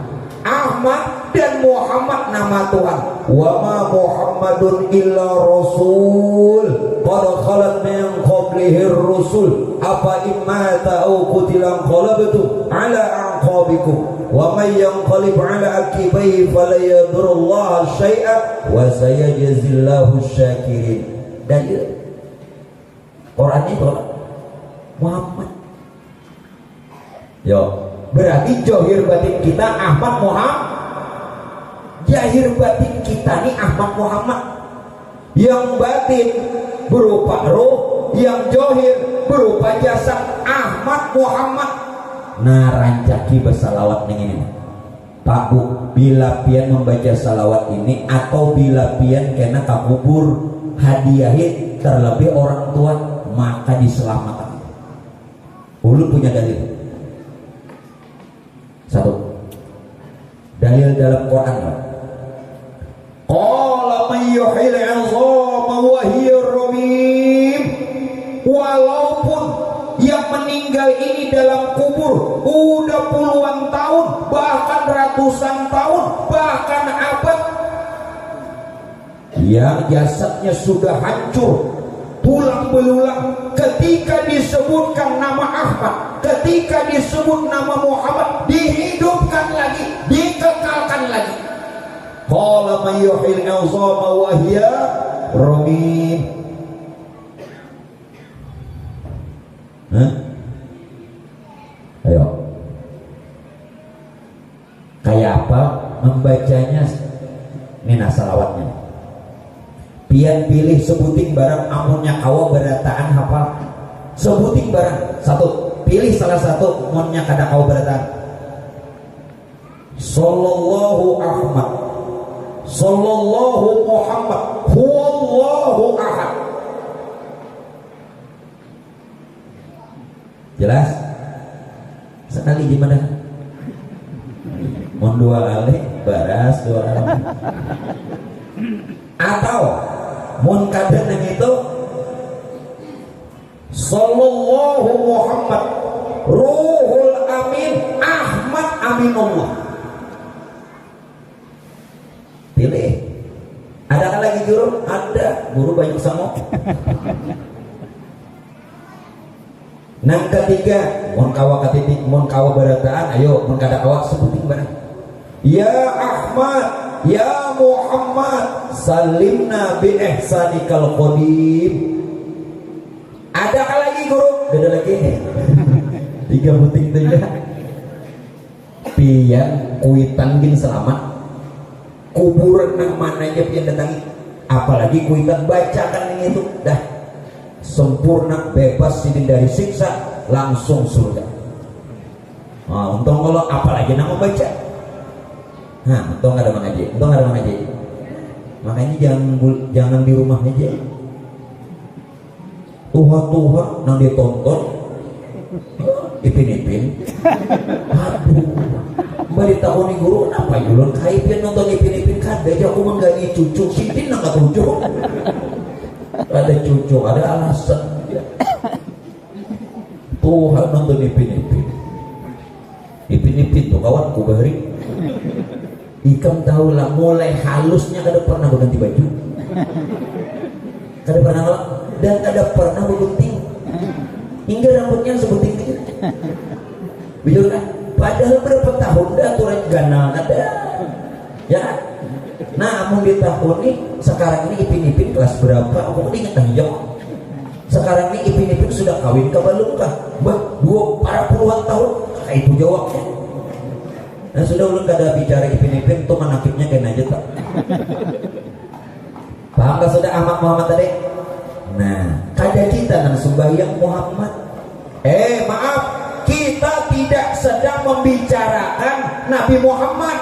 Ahmad dan Muhammad nama Tuhan. Wa ma Muhammadun illa rasul qad khalat min qablihi rusul afa imma ta'u qutilan qalabtu ala aqabikum wa may yanqalib ala akibaihi fala yadurullah syai'a wa sayajzillahu syakirin. Dalil Quran itu Muhammad. Yo, berarti johir batin kita Ahmad Muhammad, jahir batin kita nih Ahmad Muhammad. Yang batin berupa roh, yang johir berupa jasad Ahmad Muhammad. Nah, rancaki bersalawat ning ini Pak Bu, bila pian membaca salawat ini atau bila pian kena kabubur hadiahin terlebih orang tua, maka diselamatkan. Ulu punya dalil. Satu dalil dalam Quran, qala may yuhil 'idhama wa hiya ramim. Walaupun yang meninggal ini dalam kubur udah puluhan tahun, bahkan ratusan tahun, bahkan abad, yang jasadnya sudah hancur, tulang belulang, ketika disebutkan nama Ahmad, ketika disebut nama Muhammad, dihidupkan lagi, dikekalkan lagi. Qala may yuhil 'idhama wa hiya ramim. Ayo, kayak apa membacanya? Ini salawatnya. Pian pilih sebuting barang amunnya kawa berataan hafal. Sebuting barang satu, pilih salah satu amunnya kada kawa berataan. Sallallahu Ahmad, sallallahu Muhammad, huwallahu ahad. Jelas? Sekali gimana? Mon 2 kali baras 2 kali. Atau mun kadang itu sallallahu Muhammad ruhul amin Ahmad aminullah. Pilih. Ada lagi guru? Ada. Guru banyak sama. Nang ketiga, mun kawa katitik, mun kawa barataan, ayo mun kada kawa sebuting barang. Ya Ahmad, ya Muhammad, salimna bi ihsanikal qadim. Ada lagi guru? Ada lagi. 3 buting 3. Pian kuitan bin selamat. Kuburan nang mananya pian datangi. Apalagi kuitan bacakan ini itu dah sempurna, bebas dari siksa, langsung surga. Nah, untung kalau apalagi nang membaca. Nah, untung ada mengaji, makanya jangan di rumah aja. Tuhan nang ditonton, ipin. Aduh, bari tahun ini guru kenapa julun kaipian nonton ipin kada aja aku menggani cucu sidin nang katujuh. Ada cucu, ada alasan. Tuhan nonton ipin tuh kawan kubari. Ikam tahu lah, mulai halusnya kada pernah berganti baju, kada pernah dan kada pernah bergunting, hingga rambutnya sebuting gitu. Bijur kan? Padahal berapa tahun dah turun ganal ada, ya. Nah, amun di tahun ini sekarang ini ipin kelas berapa? Aku ingat aja. Sekarang ini ipin sudah kawin ke belum kah? Bah, 2 para puluhan tahun. Kayak itu jawabnya. Nah sudah ulun kada bicara ipin-ipin tuh menakibnya kena aja tak. Paham gak sudah Ahmad Muhammad tadi? Nah, kada kita nang sembahyang Muhammad. Maaf, kita tidak sedang membicarakan Nabi Muhammad.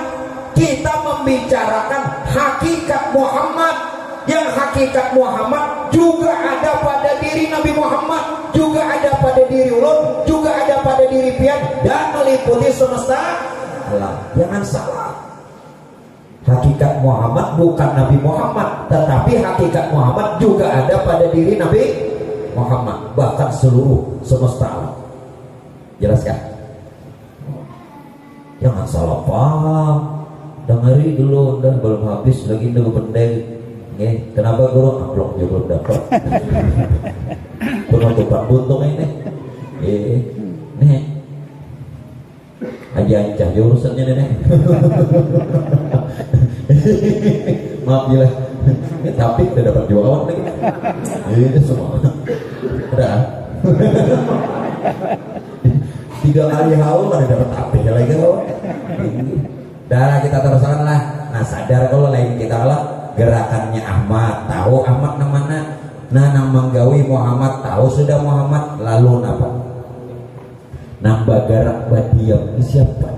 Kita membicarakan hakikat Muhammad. Yang hakikat Muhammad juga ada pada diri Nabi Muhammad, juga ada pada diri ulun, juga ada pada diri pian, dan meliputi semesta alam. Jangan salah. Hakikat Muhammad bukan Nabi Muhammad, tetapi hakikat Muhammad juga ada pada diri Nabi Muhammad, bahkan seluruh semesta alam. Jelas kan? Jangan salah paham. Dengeri dulu, udah belum habis lagi udah pendek. Kenapa guru? Amplop juga belum dapat. Penutupan buntung ini. Nih. Aja jurusannya nih. Maaf gila. Tapi udah dapat juga kawan lagi. Ini semua. Udah. 3 kali haul mana dapat apa lagi kawan. Dah kita teruskan lah. Nah sadar kalau lain kita lah. Gerakannya Ahmad, tahu Ahmad namanya. Nah nang menggawi Muhammad, tahu sudah Muhammad. Lalu napa? Nang bagarak badiam ini siapa?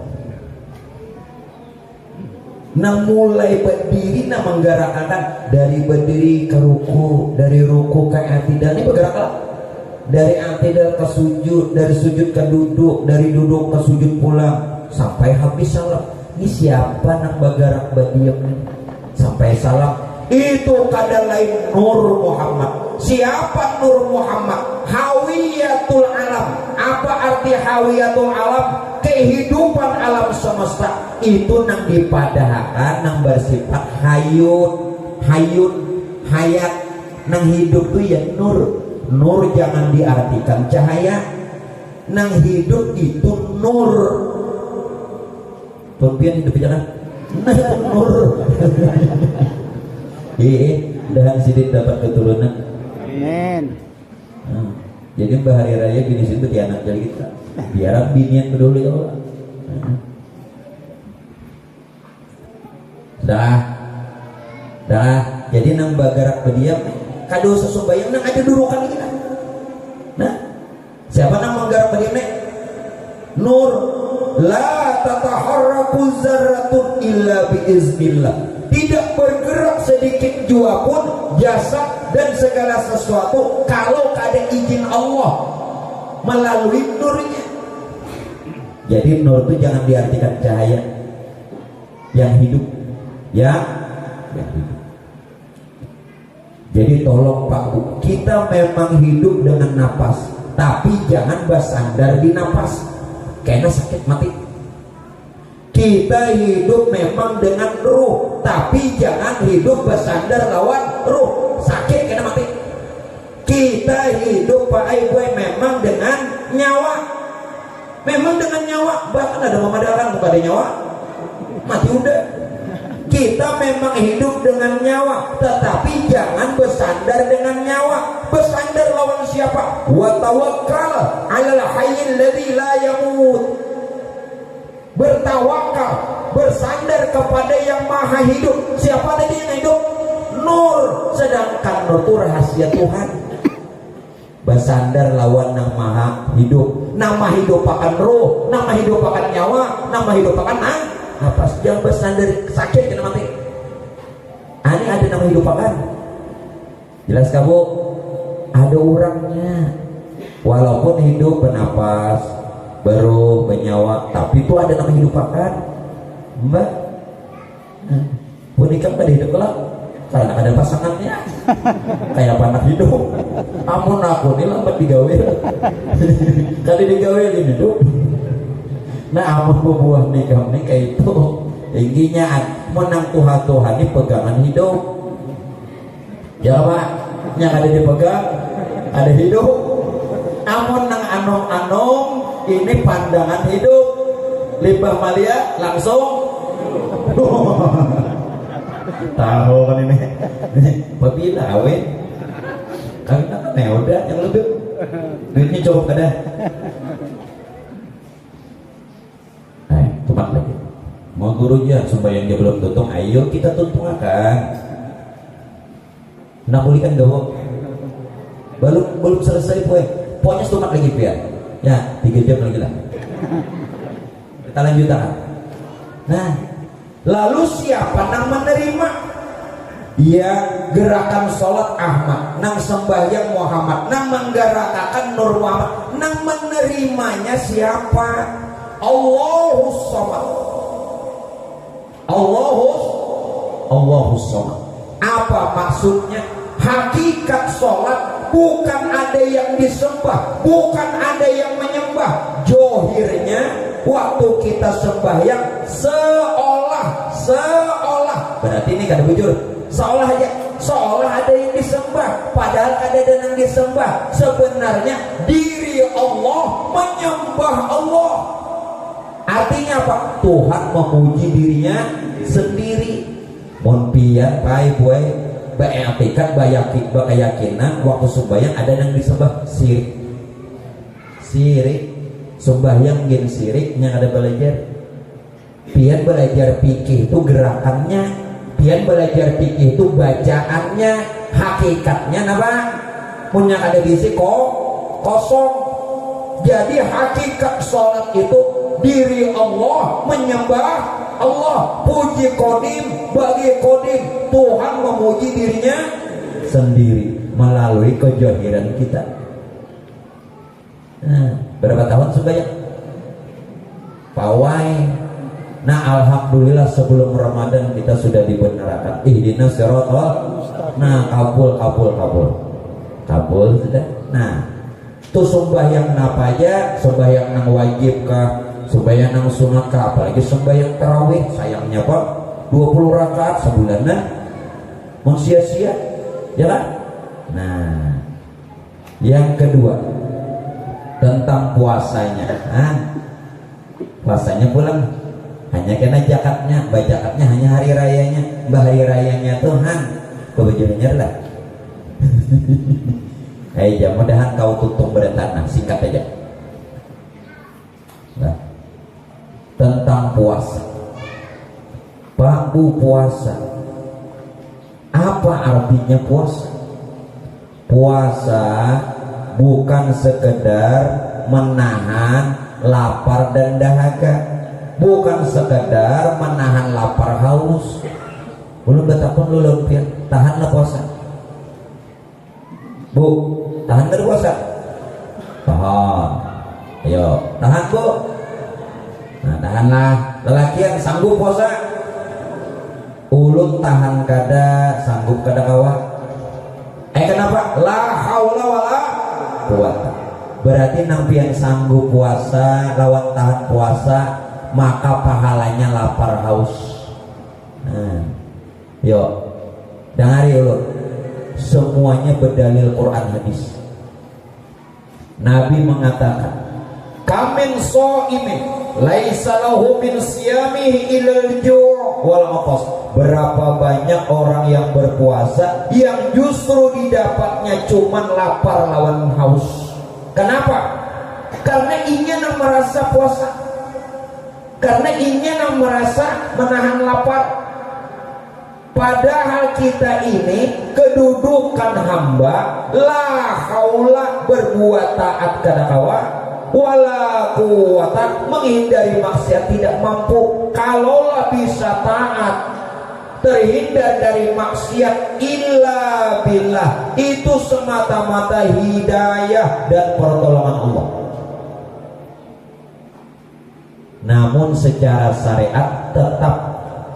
Nang mulai berdiri, nang menggerakkan dari berdiri ke ruku, dari ruku ke i'tidal. Ini bergeraklah dari i'tidal ke sujud, dari sujud ke duduk, dari duduk ke sujud pulang sampai habis salam. Ini siapa nang bagarak badiam ini? Sampai salam. Itu kada lain Nur Muhammad. Siapa Nur Muhammad? Hawiyatul alam. Apa arti hawiyatul alam? Kehidupan alam semesta. Itu nang dipadahakan, nang bersifat hayun, hayat. Nang hidup tuh ya nur. Nur jangan diartikan cahaya. Nang hidup itu nur. Pempian hidup jangan. Nah itu nur. Dan sidik dapat keturunan. Amin. Nah, jadi bahari raya gini situ di anak jali kita. Biar binian peduli Allah. Dah. Jadi nang bagarak berdiam. Kado sesubayang nang ada durukan kita. Nah, siapa nang menggarak berdiam nih? Nur. La tataharraku zarratun illa biiznillah. Tidak bergerak sedikit jua pun jasad dan segala sesuatu kalau ada izin Allah melalui nurnya. Jadi nur itu jangan diartikan cahaya yang hidup, yang hidup. Jadi tolong Pak Bu, kita memang hidup dengan napas, tapi jangan bersandar di napas. Kayaknya sakit mati. Kita hidup memang dengan ruh, tapi jangan hidup bersandar lawan ruh. Sakit kena mati. Kita hidup Pak Ibu memang dengan nyawa. Memang dengan nyawa. Bahkan ada memadakan bukan ada nyawa. Mati udah. Kita memang hidup dengan nyawa, tetapi jangan bersandar dengan nyawa. Bersandar lawan siapa? Wa tawakkal 'alal hayyil ladzi la yamut. Bertawakal, bersandar kepada yang maha hidup. Siapa tadi yang hidup? Nur. Sedangkan nur itu rahasia Tuhan. Bersandar lawan yang maha hidup. Nama hidup akan roh, nama hidup akan nyawa, nama hidup akan napas. Jangan bersandar sakit kena mati. Ini ada nama hidup akan. Jelas kamu? Ada orangnya. Walaupun hidup bernapas, baru bernyawa, tapi itu ada nama hidup akan. Mbak, punika pada hidup kelak karena ada pasangannya. Kayak apa anak hidup? Amun aku ini lambat digawe. Kali digawe ini hidup. Nah amun buah nikah kayak itu tingginya menang Tuhan ini pegangan hidup. Ya Pak, yang ada dipegang ada hidup. Amun nang anong-anong ini pandangan hidup. Limbah malia langsung tahu kan ini babila awet karena kan ya udah yang lebih duitnya cukup kada. Tempat lagi buru-buru ya sembahyangnya belum tutung, ayo kita tutung akan. Nah boleh kan gak belum selesai pokoknya setumat lagi biar ya 3 jam lagi lah kita lanjutkan. Nah lalu siapa nang menerima ya gerakan sholat Ahmad, nang sembahyang Muhammad, nang menggerakkan Nur Muhammad, nang menerimanya siapa? Allahus Samad. Allahus Samad. Apa maksudnya? Hakikat sholat bukan ada yang disembah, bukan ada yang menyembah. Johirnya waktu kita sembahyang seolah berarti ini kada bujur, seolah ada yang disembah, padahal ada yang disembah. Sebenarnya diri Allah menyembah Allah. Artinya apa? Tuhan memuji dirinya sendiri. Mon pian pai boy beetikat keyakinan waktu sembahyang ada yang disembah sirik sembahyang gen sirik yang ada belajar pian belajar fikih itu gerakannya, pian belajar fikih itu bacaannya, hakikatnya apa? Punya ada bisi kosong. Jadi hakikat sholat itu diri Allah menyembah Allah, puji kodim bagi kodim. Tuhan memuji dirinya sendiri melalui kejahiran kita. Nah, berapa tahun sembahyang? Pawai. Nah alhamdulillah sebelum Ramadan kita sudah dibenarkan ihdinas siratal. Nah kabul sudah. Nah tuh sembahyang apa aja, sembahyang nang wajib kah, sembahyang nang sunat kah, apalagi sembahyang tarawih sayangnya Pak 20 rakaat sebulanan mau sia-sia ya kan? Nah yang kedua tentang puasanya. Puasanya pulang hanya kena zakatnya, zakatnya hanya hari rayanya, hari rayanya Tuhan kebejulannya lah. Ayo mudahan kau tutup beretanah, singkat aja. Nah, tentang puasa, bambu puasa, apa artinya puasa? Puasa bukan sekedar menahan lapar dan dahaga, bukan sekedar menahan lapar haus. Belum betapun lu lumpia, tahanlah puasa. Bu, tahan gak puasa? Tahan. Ayo, tahan bu. Nah, tahanlah. Lelaki yang sanggup puasa, ulun tahan kada, sanggup kada kawan. Kenapa? La haula wala quwata. Berarti nampi yang sanggup puasa, lawan tahan puasa, maka pahalanya lapar haus. Nah, yuk, dengari ulun. Semuanya berdalil Quran hadis. Nabi mengatakan, "Kamin sha'imin laisa lahu min siyamihi ilal ju' wal 'atas." Berapa banyak orang yang berpuasa yang justru didapatnya cuman lapar lawan haus. Kenapa? Karena ingin merasa puasa, karena ingin merasa menahan lapar. Padahal kita ini kedudukan hamba la haula, berbuat taat kada kawa, wala quwata, menghindari maksiat tidak mampu. Kalaulah bisa taat, terhindar dari maksiat, illa billah, itu semata-mata hidayah dan pertolongan Allah. Namun secara syariat tetap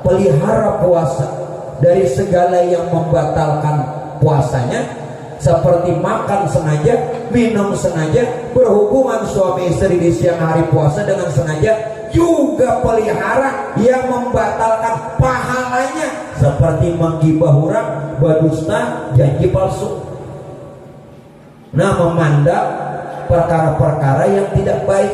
pelihara puasa dari segala yang membatalkan puasanya, seperti makan sengaja, minum sengaja, berhubungan suami istri di siang hari puasa dengan sengaja, juga pelihara yang membatalkan pahalanya, seperti menggibah orang, berdusta, janji palsu. Nah, memandang perkara-perkara yang tidak baik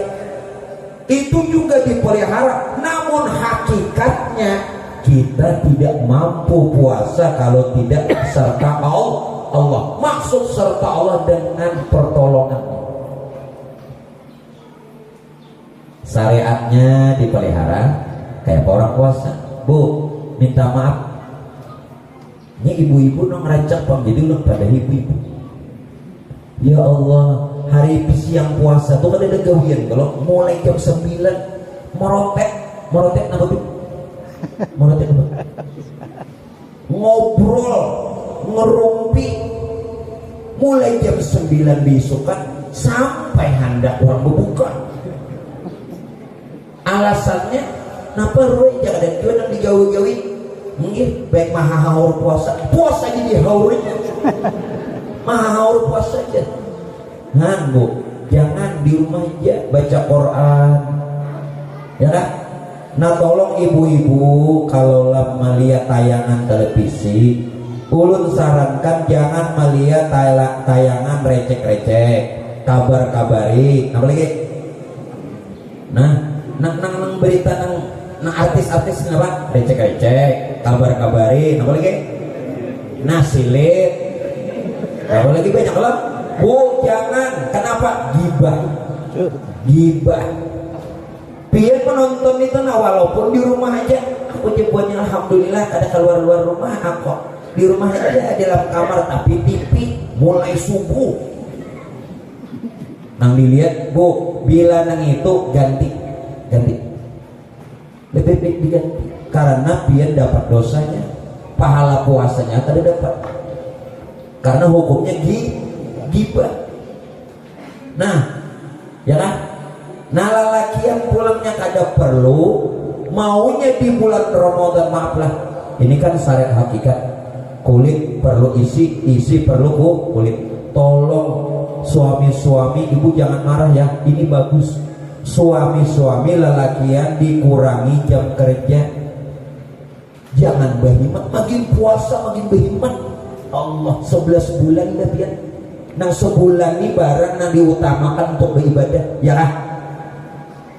itu juga dipelihara. Namun hakikatnya kita tidak mampu puasa kalau tidak serta Allah. Maksud serta Allah dengan pertolongan. Syariatnya dipelihara, kayak orang puasa. Bu, minta maaf, ini ibu-ibu nong rancak pang jadi ulang pada ibu-ibu. Ya Allah, hari siang puasa tuh kan ada gawian. Kalau mulai jam 9 merotek apa tuh? Merotek apa? Ngobrol, ngerumpi, mulai jam 9 besok kan sampai hendak orang berbuka. Alasannya, kenapa Roy jangan ada jual yang digawi-gawi? Mungkin baik maha haur puasa jadi haurnya. Maha haur puasa aja. Nah bu, jangan di rumah aja baca Quran, ya kan? Nah tolong ibu-ibu kalau melihat tayangan televisi, ulun sarankan jangan melihat tayangan recek-recek, kabar-kabari, apa lagi? Nah, nang berita nang artis-artis apa? Recek-recek, kabar-kabari, apa lagi? Nasilit, apa lagi banyak lah. Bu, jangan. Kenapa? Gibah. Biar penonton itu nah walaupun di rumah aja, aku jemputnya alhamdulillah kada keluar rumah aku. Di rumah aja di dalam kamar tapi TV mulai subuh. Nang dilihat, Bu, bila nang itu ganti. Lebih baik diganti karena biar dapat dosanya, pahala puasanya kada dapat. Karena hukumnya gibah. Nah, ya kan? Nah lalakian pulangnya kada perlu, maunya di bulan Ramadan, maaflah. Ini kan syariat hakikat. Kulit perlu isi perlu kulit. Tolong suami-suami, ibu jangan marah ya. Ini bagus. Suami-suami lalakian dikurangi jam kerja. Jangan berhemat, makin puasa makin berhemat. Allah 11 bulan lebih. Nang sebulan ini barang nang diutamakan untuk beribadah, ya kan?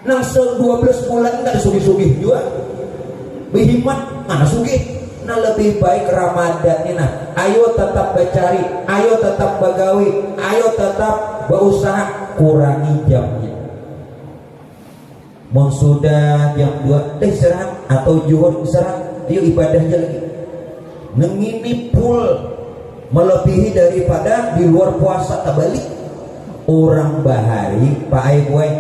Nang 12 bulan nggak disugih-sugih juga. Berhemat, mana sugih? Nah lebih baik Ramadan ini nah. Ayo tetap bercari, ayo tetap bagawi, ayo tetap berusaha, kurangi jamnya. Mau sudah jam 2 istirahat atau zuhur istirahat, ayo ibadahnya lagi. Nengini full melebihi daripada di luar puasa terbalik. Orang bahari Pak Aiboy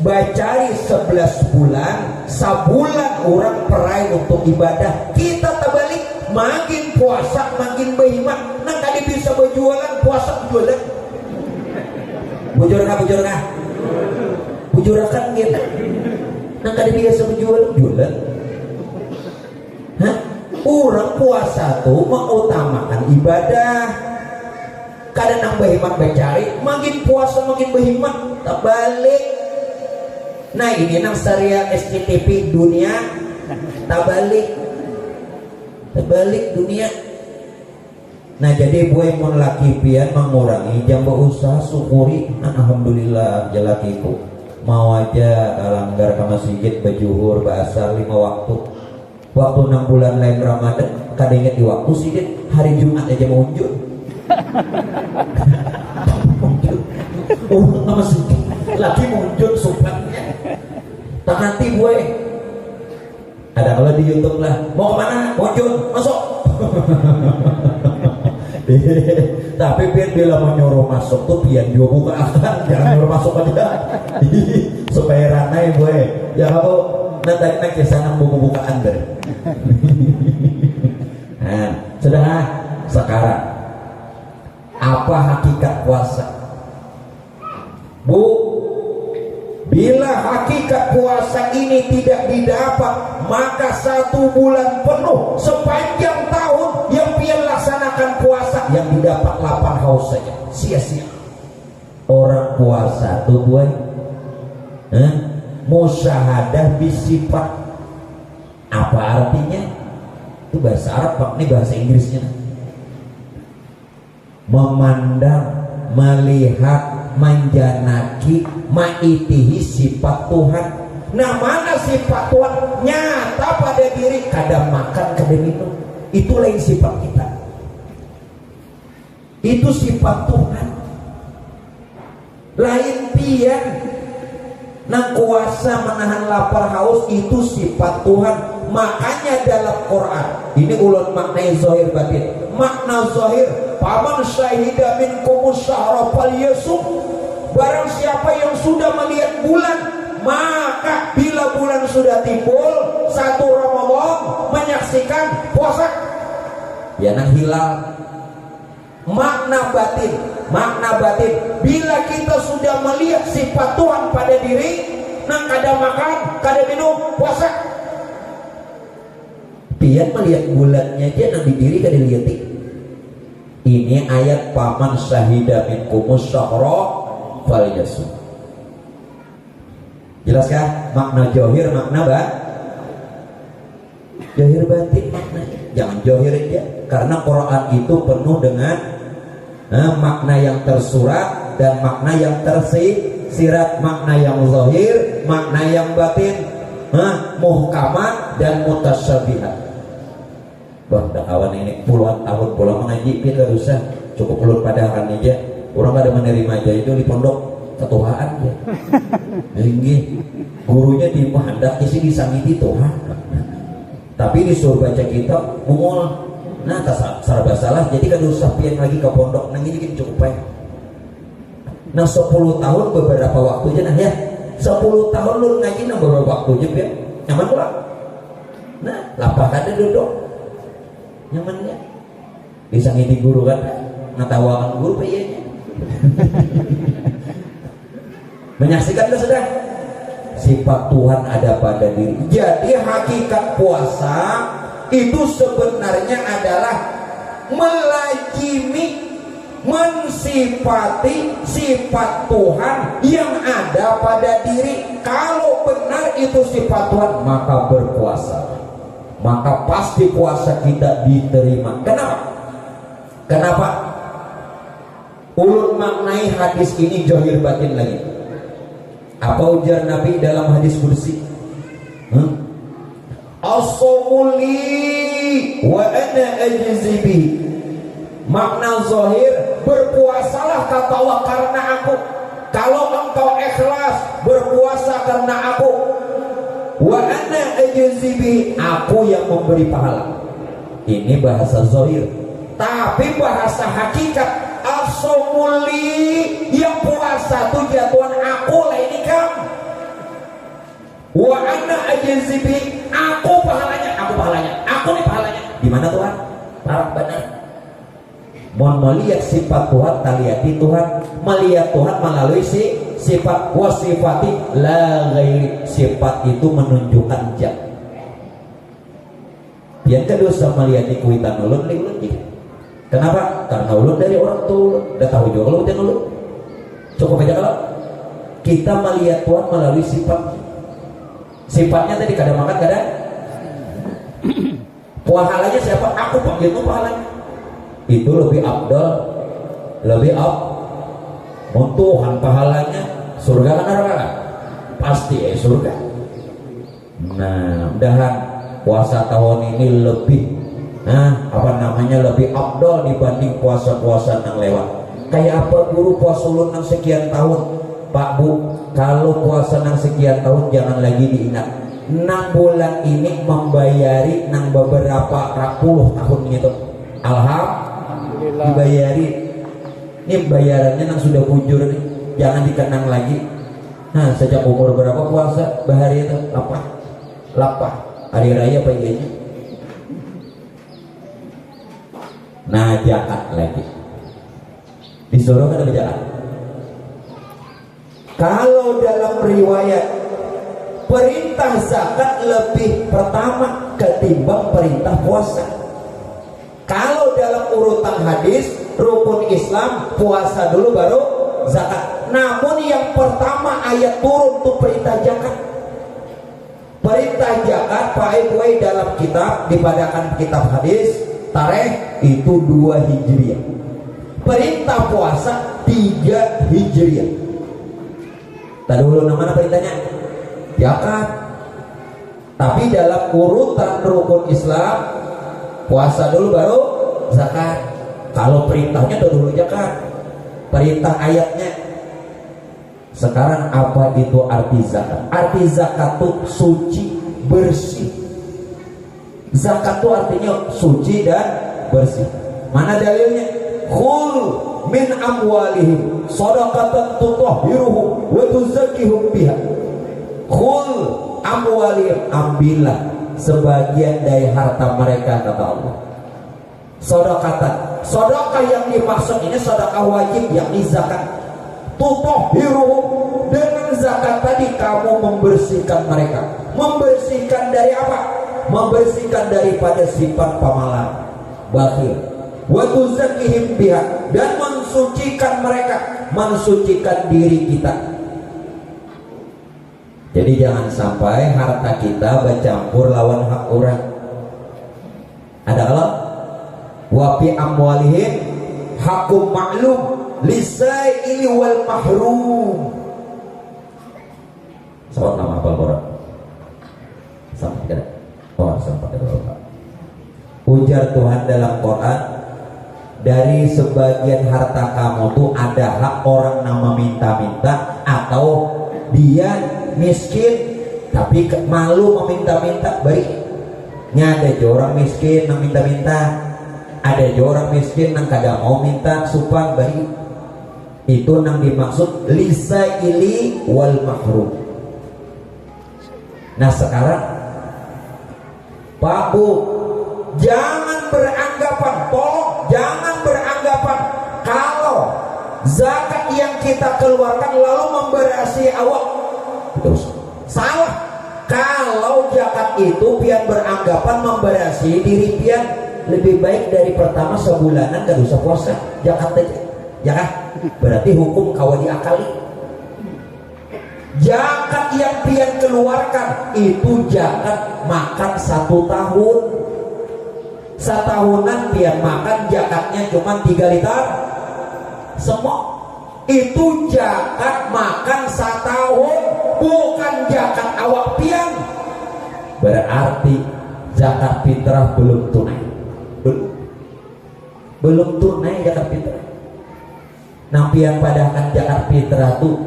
bacari 11 bulan, sebulan orang perai untuk ibadah. Kita terbalik, makin puasa makin berhemat. Nang tadi bisa berjualan, puasa berjualan. Bujur kan gitu. Nang tadi biasa berjualan. Hah? Orang puasa tuh mengutamakan ibadah. Kadang nang berhemat bercari, makin puasa makin berhemat, tak balik. Nah ini nang syariat SCTV dunia, tak balik dunia. Nah jadi buat mon laki pian mengurangi jam berusaha, syukuri. Alhamdulillah jalakiku mau aja langgar ke masjid berjuhur bahasa 5 waktu. Waktu 6 bulan lain Ramadan, kadang ingat di waktu sidit hari Jumat aja mau unjuk. Nama sedih lagi munjuk supaya tak nanti gue ada kalau di YouTube lah mau kemana munjuk masuk. Tapi pian bila mau nyuruh masuk tuh pian juga buka akan, jangan nyuruh masuk aja. Supaya ranai gue ya kamu nanti kesana buka-bukaan deh. Nah sudah sekarang apa hakikat puasa? Bu, bila hakikat puasa ini tidak didapat, maka 1 bulan penuh sepanjang tahun yang pian laksanakan puasa yang didapat 8 haus saja, sia-sia. Orang puasa tuh boy, musyahadah bisifat. Apa artinya? Itu bahasa Arab Pak, ini bahasa Inggrisnya. Memandang, melihat, menjanaki, maitihi sifat Tuhan. Nah mana sifat Tuhan nyata pada diri, kadang makan kadang minum, itu lain sifat kita, itu sifat Tuhan lain pian. Nang kuasa menahan lapar haus itu sifat Tuhan. Makanya dalam Quran ini ulun maknai zahir batin. Makna zahir, paman syahida minkumus syahra falyasum. Barang siapa yang sudah melihat bulan, maka bila bulan sudah timbul 1 Ramadan menyaksikan puasa. Ya nang hilal. Makna batin, bila kita sudah melihat sifat Tuhan pada diri, nang kada makan, kada minum, puasa. Pian melihat bulannya aja nang di diri kada lihat. Ini ayat paman syahida minkumus syahra falyasum. Jelaskah makna johir, makna johir batin maknanya. Jangan johir aja, karena Quran itu penuh dengan makna yang tersurat dan makna yang tersirat, makna yang zahir, makna yang batin, muhkamat dan mutasyabihat. Bang, kawan ini puluhan tahun pulang mengaji, kita usah cukup ulun padahan aja. Orang ada menerima aja itu di pondok ketuaan ya. Ini gurunya di hendak isi disangiti Tuhan. Tapi disuruh baca kitab mungul. Nah, serba salah. Jadi kan usah pian lagi ke pondok. Nang ini cukup baik. Nah 10 tahun beberapa waktu aja nah ya. 10 tahun lu ngaji nang beberapa waktu aja ya. Nyaman pula. Nah, lapar kada duduk. Nyaman ya. Disangiti guru kan. Ngatawakan guru payahnya. Menyaksikan itu sudah sifat Tuhan ada pada diri. Jadi hakikat puasa itu sebenarnya adalah melazimi, mensifati sifat Tuhan yang ada pada diri. Kalau benar itu sifat Tuhan, maka berpuasa, maka pasti puasa kita diterima. Kenapa? Ulun maknai hadis ini johir batin lagi. Apa ujar Nabi dalam hadis kursi? As-sawmuli wa ana ajzi bi. Makna zahir, berpuasalah kata Allah karena aku. Kalau engkau ikhlas berpuasa karena aku. Wa ana ajzi bi, aku yang memberi pahala. Ini bahasa zahir. Tapi bahasa hakikat, as-sawmuli, yang puasa itu jatuhan aku lah ini kan. Wa ana ajzi bi, aku pahalanya, aku nih pahalanya. Di mana Tuhan? Parah benar. Mohon melihat sifat Tuhan, taliyati Tuhan, melihat Tuhan melalui sifat wasifati la ghairi. Sifat itu menunjukkan jam. Yang kedua sama melihat kuitan ulun juga. Kenapa? Karena ulun dari orang tua, udah tahu juga kalau ujian ulun. Cukup aja kalau kita melihat Tuhan melalui sifatnya tadi kadang makan kadang. Pahalanya siapa? Aku panggilmu pahalanya. Itu lebih abdal, lebih Tuhan pahalanya. Surga kan neraka? Pasti surga. Nah, mudahan puasa tahun ini lebih lebih abdal dibanding puasa-puasa yang lewat. Kayak apa guru puasa ulun nang sekian tahun? Pak Bu, kalau puasa nang sekian tahun jangan lagi diingat. 6 bulan ini membayari nang beberapa puluh tahun gitu. Alhamdulillah dibayari. Ini bayarannya nang sudah bujur nih. Jangan dikenang lagi. Nah, sejak umur berapa puasa? Bahari itu lapar. Hari raya apa ianya? Nah, jahat lagi. Disuruh kan jahat. Kalau dalam riwayat perintah zakat lebih pertama ketimbang perintah puasa. Kalau dalam urutan hadis rukun Islam puasa dulu baru zakat. Namun yang pertama ayat turun untuk perintah zakat. Perintah zakat pakai dalam kitab dipadakan kitab hadis tarikh itu 2 Hijriah. Perintah puasa 3 Hijriah. Tadi dulu mana perintahnya? Zakat. Tapi dalam urutan rukun Islam puasa dulu baru zakat. Kalau perintahnya dulu zakat. Perintah ayatnya Sekarang apa itu arti zakat? Arti zakat itu suci, bersih. Zakat itu artinya suci dan bersih. Mana dalilnya? Khul min amwalihim shadaqatan tutahhiruhum wa tuzakkihum biha. Khul amwalihim, ambillah sebagian dari harta mereka, kata Allah. Shadaqatan, sedekah yang dimaksud ini sedekah wajib, yakni zakat. Tutahhiruhum, dengan zakat tadi kamu membersihkan mereka. Membersihkan dari apa? Membersihkan daripada sifat pamalas, bakhil. Wa tuzakkihim biha, dan mensucikan mereka, mensucikan diri kita. Jadi jangan sampai harta kita bercampur lawan hak orang. Ada Allah, wa fi amwalihim hakum ma'lum lisaili wal mahrum. Soal nama apa Quran? Sampai tidak? Oh, sampai tidak. Ujar Tuhan dalam Quran, dari sebagian harta kamu tuh ada hak orang nama minta-minta, atau dia miskin tapi malu meminta-minta. Baiknya ada orang miskin yang minta-minta, ada orang miskin yang kagak mau minta supang. Baik, itu yang dimaksud lisaili wal mahrum. Nah sekarang Pak Bu, jangan beranggapan, tolong jangan beranggapan kalau zakat yang kita keluarkan lalu memberasi awak. Terus salah. Kalau zakat itu pian beranggapan memberasi diri pian, lebih baik dari pertama sebulanan gak usah puasa zakat aja, ya kan? Berarti hukum kawa diakali. Zakat yang pian keluarkan itu zakat makan 1 tahun. Setahunan pian makan zakatnya cuma 3 liter semua. Itu zakat makan 1 tahun, bukan zakat awak pian. Berarti zakat fitrah belum tunai. Belum tunai zakat fitrah. Nah pian padahkan zakat fitrah tuh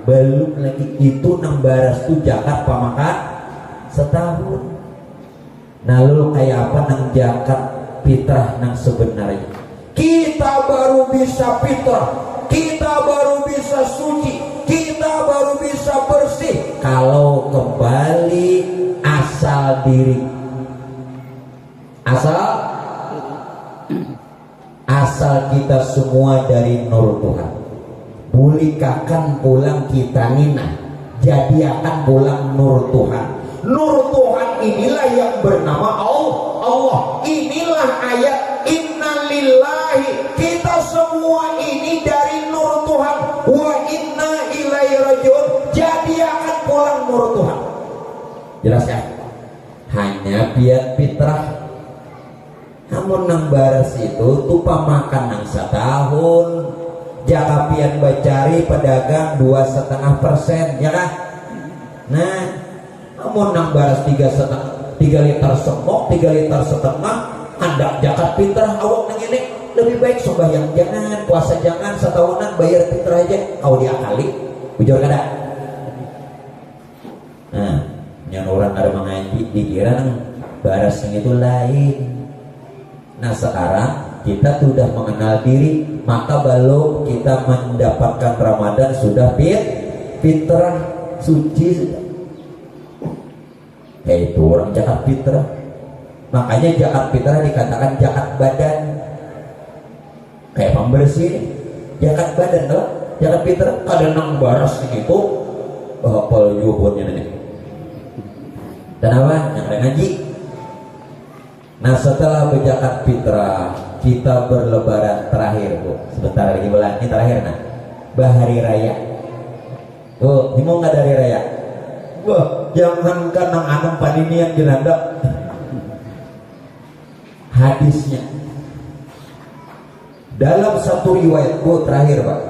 belum lagi, itu nang baras tuh zakat pamakan setahun. Nah lu kayak apa nang zakat fitrah nang sebenarnya? Kita baru bisa fitrah, kita baru bisa suci, kita baru bisa bersih kalau kembali asal diri. Asal kita semua dari nur Tuhan. Bulikakan pulang kita nina, jadi akan pulang nur Tuhan. Nur Tuhan inilah yang bernama Allah. Inilah ayat innalillahi, kita semua ini dari nur Tuhan, wa inna ilaihi rajiun, jadi akan pulang nur Tuhan. Jelas ya? Hanya biar fitrah. Namun nang baras itu tupa makan nang 1 tahun, jaka pian bacari pedagang 2,5%, ya kan? Nah, namun nang baras 3 liter semok, 3 liter setengah, hendak zakat fitrah awak nang ini lebih baik sembahyang jangan, puasa jangan, setahunan bayar fitrah aja, kau diakali, bujur kada. Nah, yang orang ada mengaji dikira nang baras yang itu lain. Nah sekarang kita sudah mengenal diri, maka belum kita mendapatkan Ramadan sudah fitrah, suci sudah. Itu orang zakat fitrah. Makanya zakat fitrah dikatakan zakat badan. Kayak pembersih, zakat badan loh. Zakat fitrah kadang nang baras gitu, hafal yuhurnya nih. Dan apa? Yang ada ngaji. Nah setelah berzakat fitrah, kita berlebaran terakhir Bu. Sebentar lagi bulan ini terakhir nah. Bahari raya. Tuh, mau nggak dari raya? Wah, jangan kan nang anam paninian genanda. Hadisnya dalam satu riwayat Bu terakhir Pak.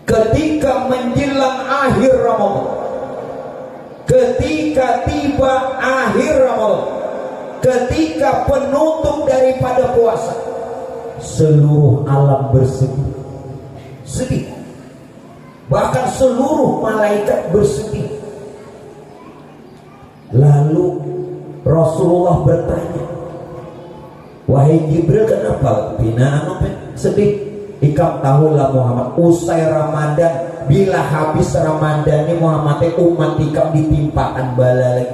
Ketika menjelang akhir Ramadan, ketika tiba akhir Ramadan, ketika penutup daripada puasa, seluruh alam bersedih. Sedih. bahkan seluruh malaikat bersedih. Lalu Rasulullah bertanya, wahai Jibril, kenapa binaan sedih? Ikam tahulah Muhammad, usai Ramadan, bila habis Ramadan ini Muhammad umat ikam ditimpakan bala lagi.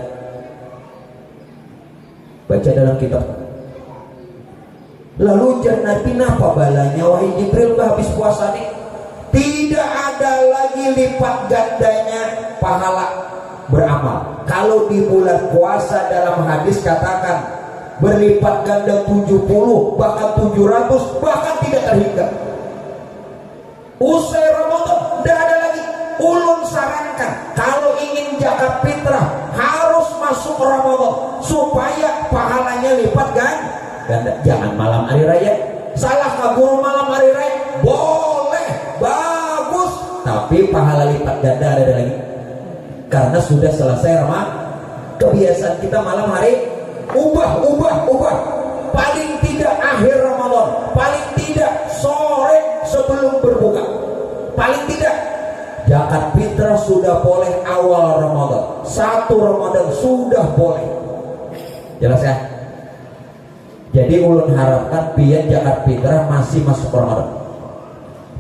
Baca dalam kitab. Lalu Nabi, apa balanya wahai Jibril habis puasa nih? Tidak ada lagi lipat gandanya pahala beramal. Kalau di bulan puasa dalam hadis katakan berlipat ganda 70, bahkan 700, bahkan tidak terhingga. Usai Ramadan tidak ada lagi. Ulun sarankan kalau ingin zakat fitrah harus masuk Ramadan supaya pahalanya lipat ganda. Jangan malam hari raya. Salah kabur malam hari raya? Boleh, bagus, tapi pahala lipat ganda ada lagi. Karena sudah selesai Ramadan. Kebiasaan kita malam hari ubah. Paling tidak akhir Ramadan, paling tidak sore sebelum berbuka, paling tidak zakat fitrah sudah boleh awal Ramadan, 1 Ramadan sudah boleh. Jelas ya? Jadi ulun harapkan biar zakat fitrah masih masuk Ramadan.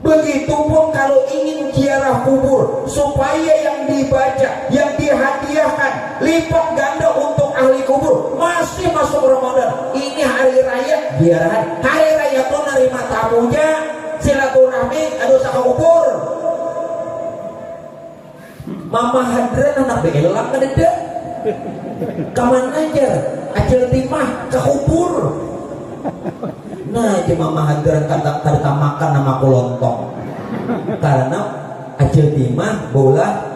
Begitupun kalau ingin ziarah kubur supaya yang dibaca, yang dihadiahkan lipat ganda untuk ahli kubur, masih masuk Ramadan. Ini hari raya ziarah. Hari raya tuh nerima tamunya, silaturahmi, ada usaha kubur. Mama hadran anak belang kadeda. Kaman aja acil timah ke kubur. Nah, mama hadran kata makan nama lontong. Karena acil timah bola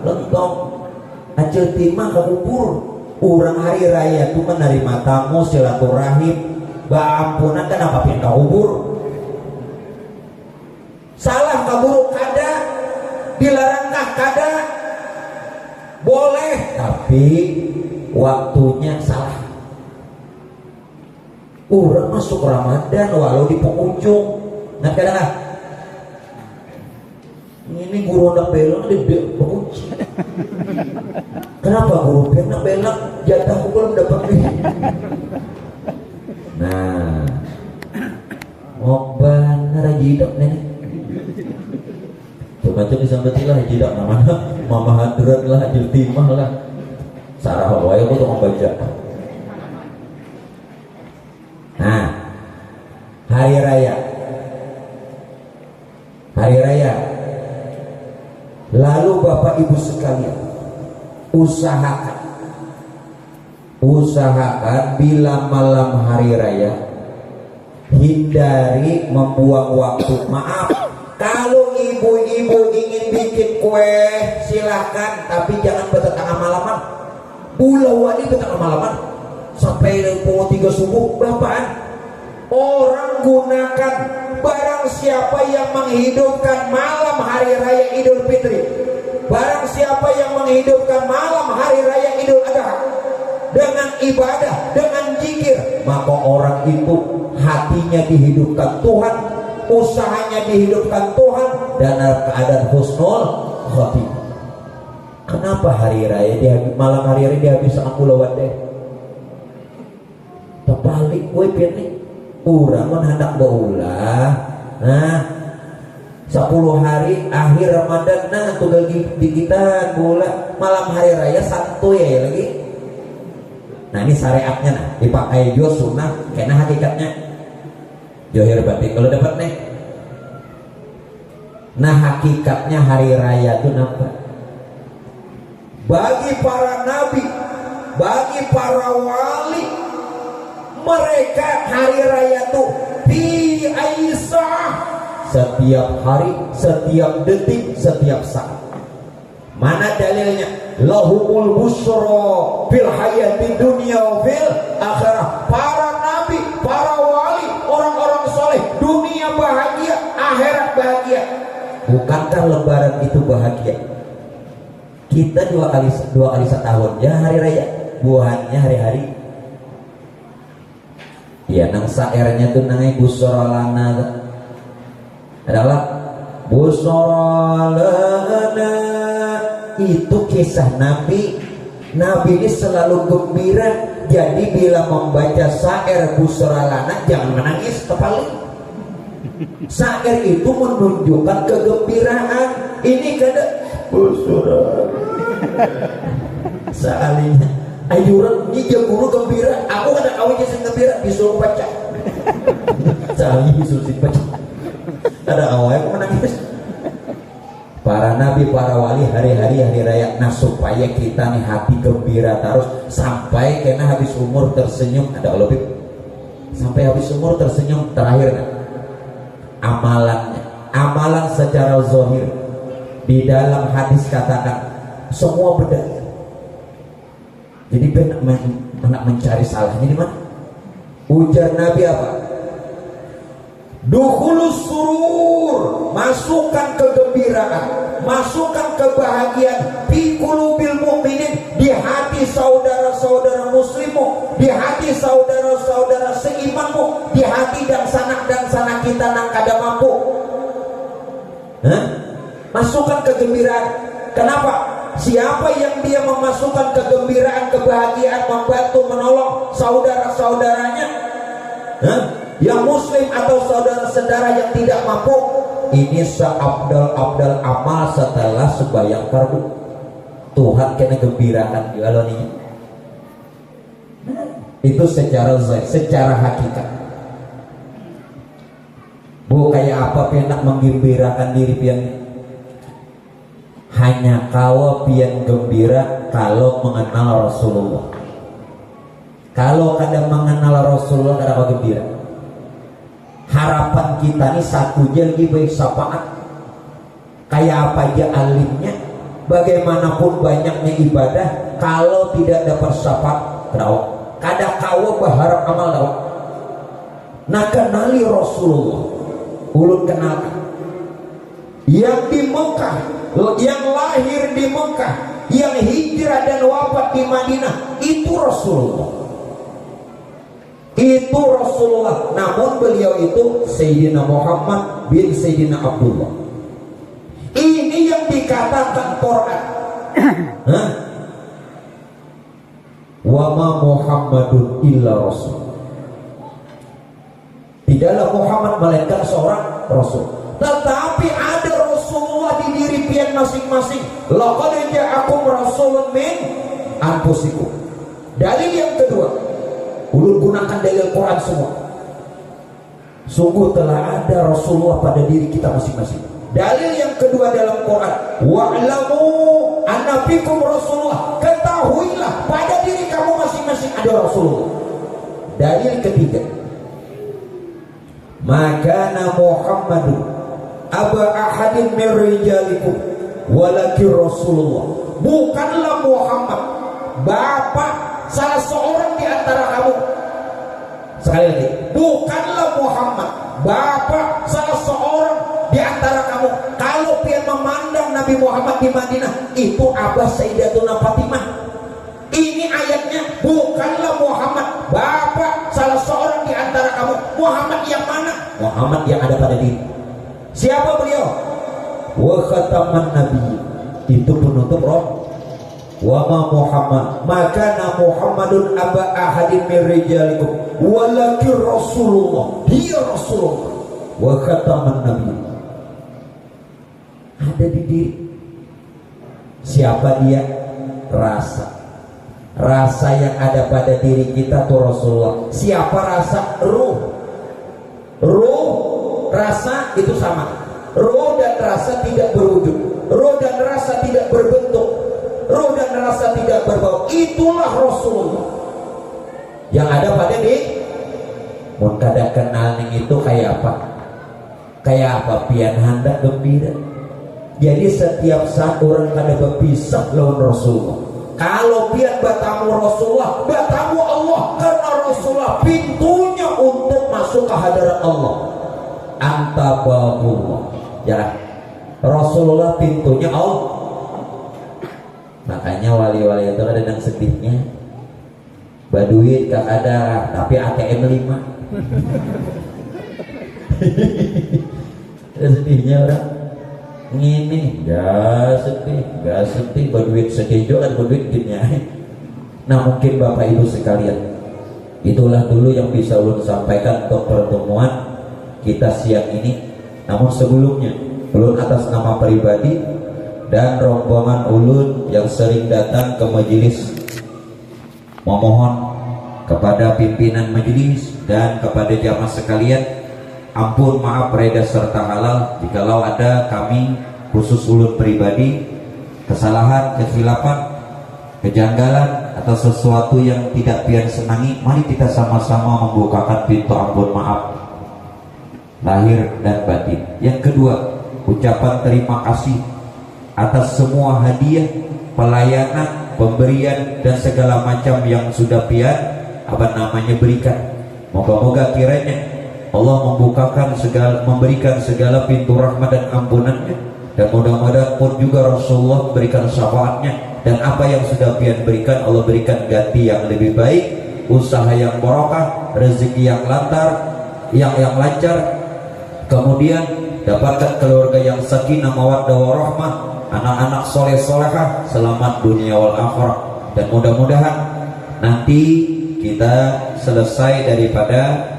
lontong. Acil timah ke kubur. Orang hari raya itu menerima tamu silaturahim. Bampunan kenapa pindah kubur? Salah kabur kada, dilarangkah kada? Boleh, tapi waktunya salah. Orang masuk Ramadan walau di penghujung. Nah kadang ini guru nak belak di penghujung. Kenapa guru nak belak jatah aku belum dapat nih. Nah, ngoban rajidak nenek. Coba disambetilah rajidak namanya mama hadrat lah, ajil timah lah. Sarah wae aku tuh membaca. Nah, hari raya. Lalu Bapak Ibu sekalian, usahakan bila malam hari raya hindari membuang waktu. Maaf, kalau ibu-ibu ingin bikin kue silahkan, tapi jangan bertengah malaman. Bulawani bertengah malaman sampai pukul 3 subuh. Bapaan orang gunakan barang siapa yang menghidupkan malam hari raya Idul Fitri, barang siapa yang menghidupkan malam hari raya Idul Adha dengan ibadah, dengan zikir, maka orang itu hatinya dihidupkan Tuhan, usahanya dihidupkan Tuhan, dan keadaan husnul khotimah. Kenapa hari raya malam hari raya dihabis sama kulawat deh? Terbalik gue pilih urang hendak baulah. Nah 10 hari akhir Ramadan, nah tuh lagi di kita bola malam hari raya santuy ya lagi. Nah ini syariatnya nah dipakai jo sunnah karena hakikatnya johir batik kalau dapat nih. Nah hakikatnya hari raya itu nampak bagi para nabi, bagi para wali, mereka hari raya itu fi Aisyah, setiap hari, setiap detik, setiap saat. Mana dalilnya? Lahumul busra fil hayati dunya fil akhirah. Para nabi, para wali, orang-orang soleh, dunia bahagia, akhirat bahagia. Bukankah lebaran itu bahagia? Kita dua kali setahun ya hari raya, buahnya hari-hari. Ya nang saernya tuh nangai busra lana adalah busra itu kisah Nabi. Nabi ini selalu gembira. Jadi bila membaca syair busra lana jangan menangis kepala. Syair itu menunjukkan kegembiraan. Ini kada busra sealinya ayuran ini jeburu gembira. Aku kada kawin sing gembira disuruh baca. Sealinya disuruh baca. Ada awalnya aku menangis. Para nabi, para wali hari-hari hari raya. Nah supaya kita nih hati gembira terus sampai kena habis umur tersenyum. Ada lebih sampai habis umur tersenyum. Terakhir nah, amalannya, amalan secara zahir di dalam hadis katakan semua berdaya. Jadi anak mencari salahnya di mana? Ujar Nabi apa? Dukhulus surur, masukkan kegembiraan, masukkan kebahagiaan fi qulubil mu'minin, di hati saudara-saudara muslimmu, di hati saudara-saudara seimanmu, di hati dan sanak kita nang kada mampu. Masukkan kegembiraan. Kenapa? Siapa yang dia memasukkan kegembiraan, kebahagiaan, membantu, menolong saudara-saudaranya, yang muslim atau saudara-saudara yang tidak mampu, ini seabdal-abdal amal setelah sembahyang fardu. Tuhan kena gembirakan di aloninya. Itu secara zahir, secara hakikat. Bu kayak apa pian menggembirakan diri pian? Hanya kau pian gembira kalau mengenal Rasulullah. Kalau kadang mengenal Rasulullah kada kau gembira. Harapan kita nih satu aja lagi baik syafaat. Kayak apa aja alimnya, bagaimanapun banyaknya ibadah, kalau tidak dapat syafaat, kada kau berharap amal dapat. Nah kenali Rasulullah, ulun kenalkan. Yang di Mekah, yang lahir di Mekah, yang hijrah dan wafat di Madinah, itu Rasulullah. Itu Rasulullah. Namun beliau itu Sayyidina Muhammad bin Sayyidina Abdullah. Ini yang dikatakan Quran. Wa ma Muhammadun illa rasul. Tidaklah Muhammad melainkan seorang rasul. Tetapi ada Rasulullah di diri pian masing-masing. Laqad ja'akum rasulun min anfusikum. Dalil yang kedua, ulun gunakan dalil Quran semua. Sungguh telah ada Rasulullah pada diri kita masing-masing. Dalil yang kedua dalam Quran, wa'lamu anna fikum Rasulullah. Ketahuilah pada diri kamu masing-masing ada Rasulullah. Dalil ketiga, maka Muhammadun aba ahadin min rijalikum walakin Rasulullah. Bukanlah Muhammad bapak salah seorang di antara kamu. Sekali lagi, bukanlah Muhammad bapak salah seorang di antara kamu. Kalau pian memandang Nabi Muhammad di Madinah, itu abah Sayyidatuna Fatimah. Ini ayatnya, bukanlah Muhammad bapak salah seorang di antara kamu. Muhammad yang mana? Muhammad yang ada pada diri. Siapa beliau? Wa khataman nabi, itu penutup roh. Wa ma Muhammad, maka Muhammadun aba ahadin min rijalikum walakin Rasulullah. Dia Rasulullah. Wa khataman nabi, ada di diri. Siapa dia? Rasa yang ada pada diri kita tuh Rasulullah. Siapa rasa? Ruh, rasa itu sama. Ruh dan rasa tidak berwujud, ruh dan rasa tidak berbentuk, ruh dan rasa tidak berbau. Itulah Rasulullah yang ada pada diri. Mun kada kenal ning itu kayak apa? Kayak apa pian hendak gembira. Jadi setiap saat orang kada berpisah lawan Rasulullah. Kalau pian bertamu Rasulullah, bertamu Allah, karena Rasulullah pintunya untuk masuk ke hadirat Allah. Anta babullah. Ya, Rasulullah pintunya Allah. Makanya wali-wali itu ada yang sedihnya. Baduit gak ada, tapi ATM 5. Sedihnya orang. ngini gak sepi berduit sekejo kan berduit duitnya. Nah mungkin Bapak Ibu sekalian, itulah dulu yang bisa ulun sampaikan untuk pertemuan kita siang ini. Namun sebelumnya ulun atas nama pribadi dan rombongan ulun yang sering datang ke majelis memohon kepada pimpinan majelis dan kepada jamaah sekalian, ampun, maaf, reda serta halal jikalau ada kami khusus ulun pribadi kesalahan, kesilapan, kejanggalan atau sesuatu yang tidak pian senangi. Mari kita sama-sama membukakan pintu ampun maaf lahir dan batin. Yang kedua, ucapan terima kasih atas semua hadiah, pelayanan, pemberian dan segala macam yang sudah pian berikan. Moga-moga kiranya Allah membukakan segala, memberikan segala pintu rahmat dan ampunannya, dan mudah-mudahan pun juga Rasulullah berikan syafaatnya, dan apa yang sudah pian berikan Allah berikan ganti yang lebih baik, usaha yang barokah, rezeki yang lancar, kemudian dapatkan keluarga yang sakinah mawaddah warahmah, anak-anak soleh solehah, selamat dunia wal akhirah. Dan mudah-mudahan nanti kita selesai daripada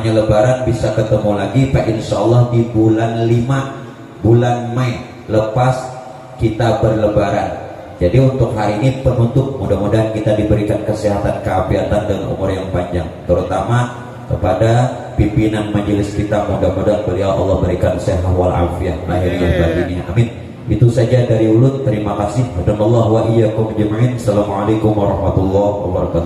lebaran bisa ketemu lagi Pak, insyaallah di bulan 5 bulan Mei lepas kita berlebaran. Jadi untuk hari ini penutup, mudah-mudahan kita diberikan kesehatan, keafiatan dan umur yang panjang, terutama kepada pimpinan majelis kita, mudah-mudahan beliau Allah berikan sehat wal afiat lahir dan batinnya, amin. Itu saja dari ulun, terima kasih. Assalamualaikum warahmatullahi wabarakatuh.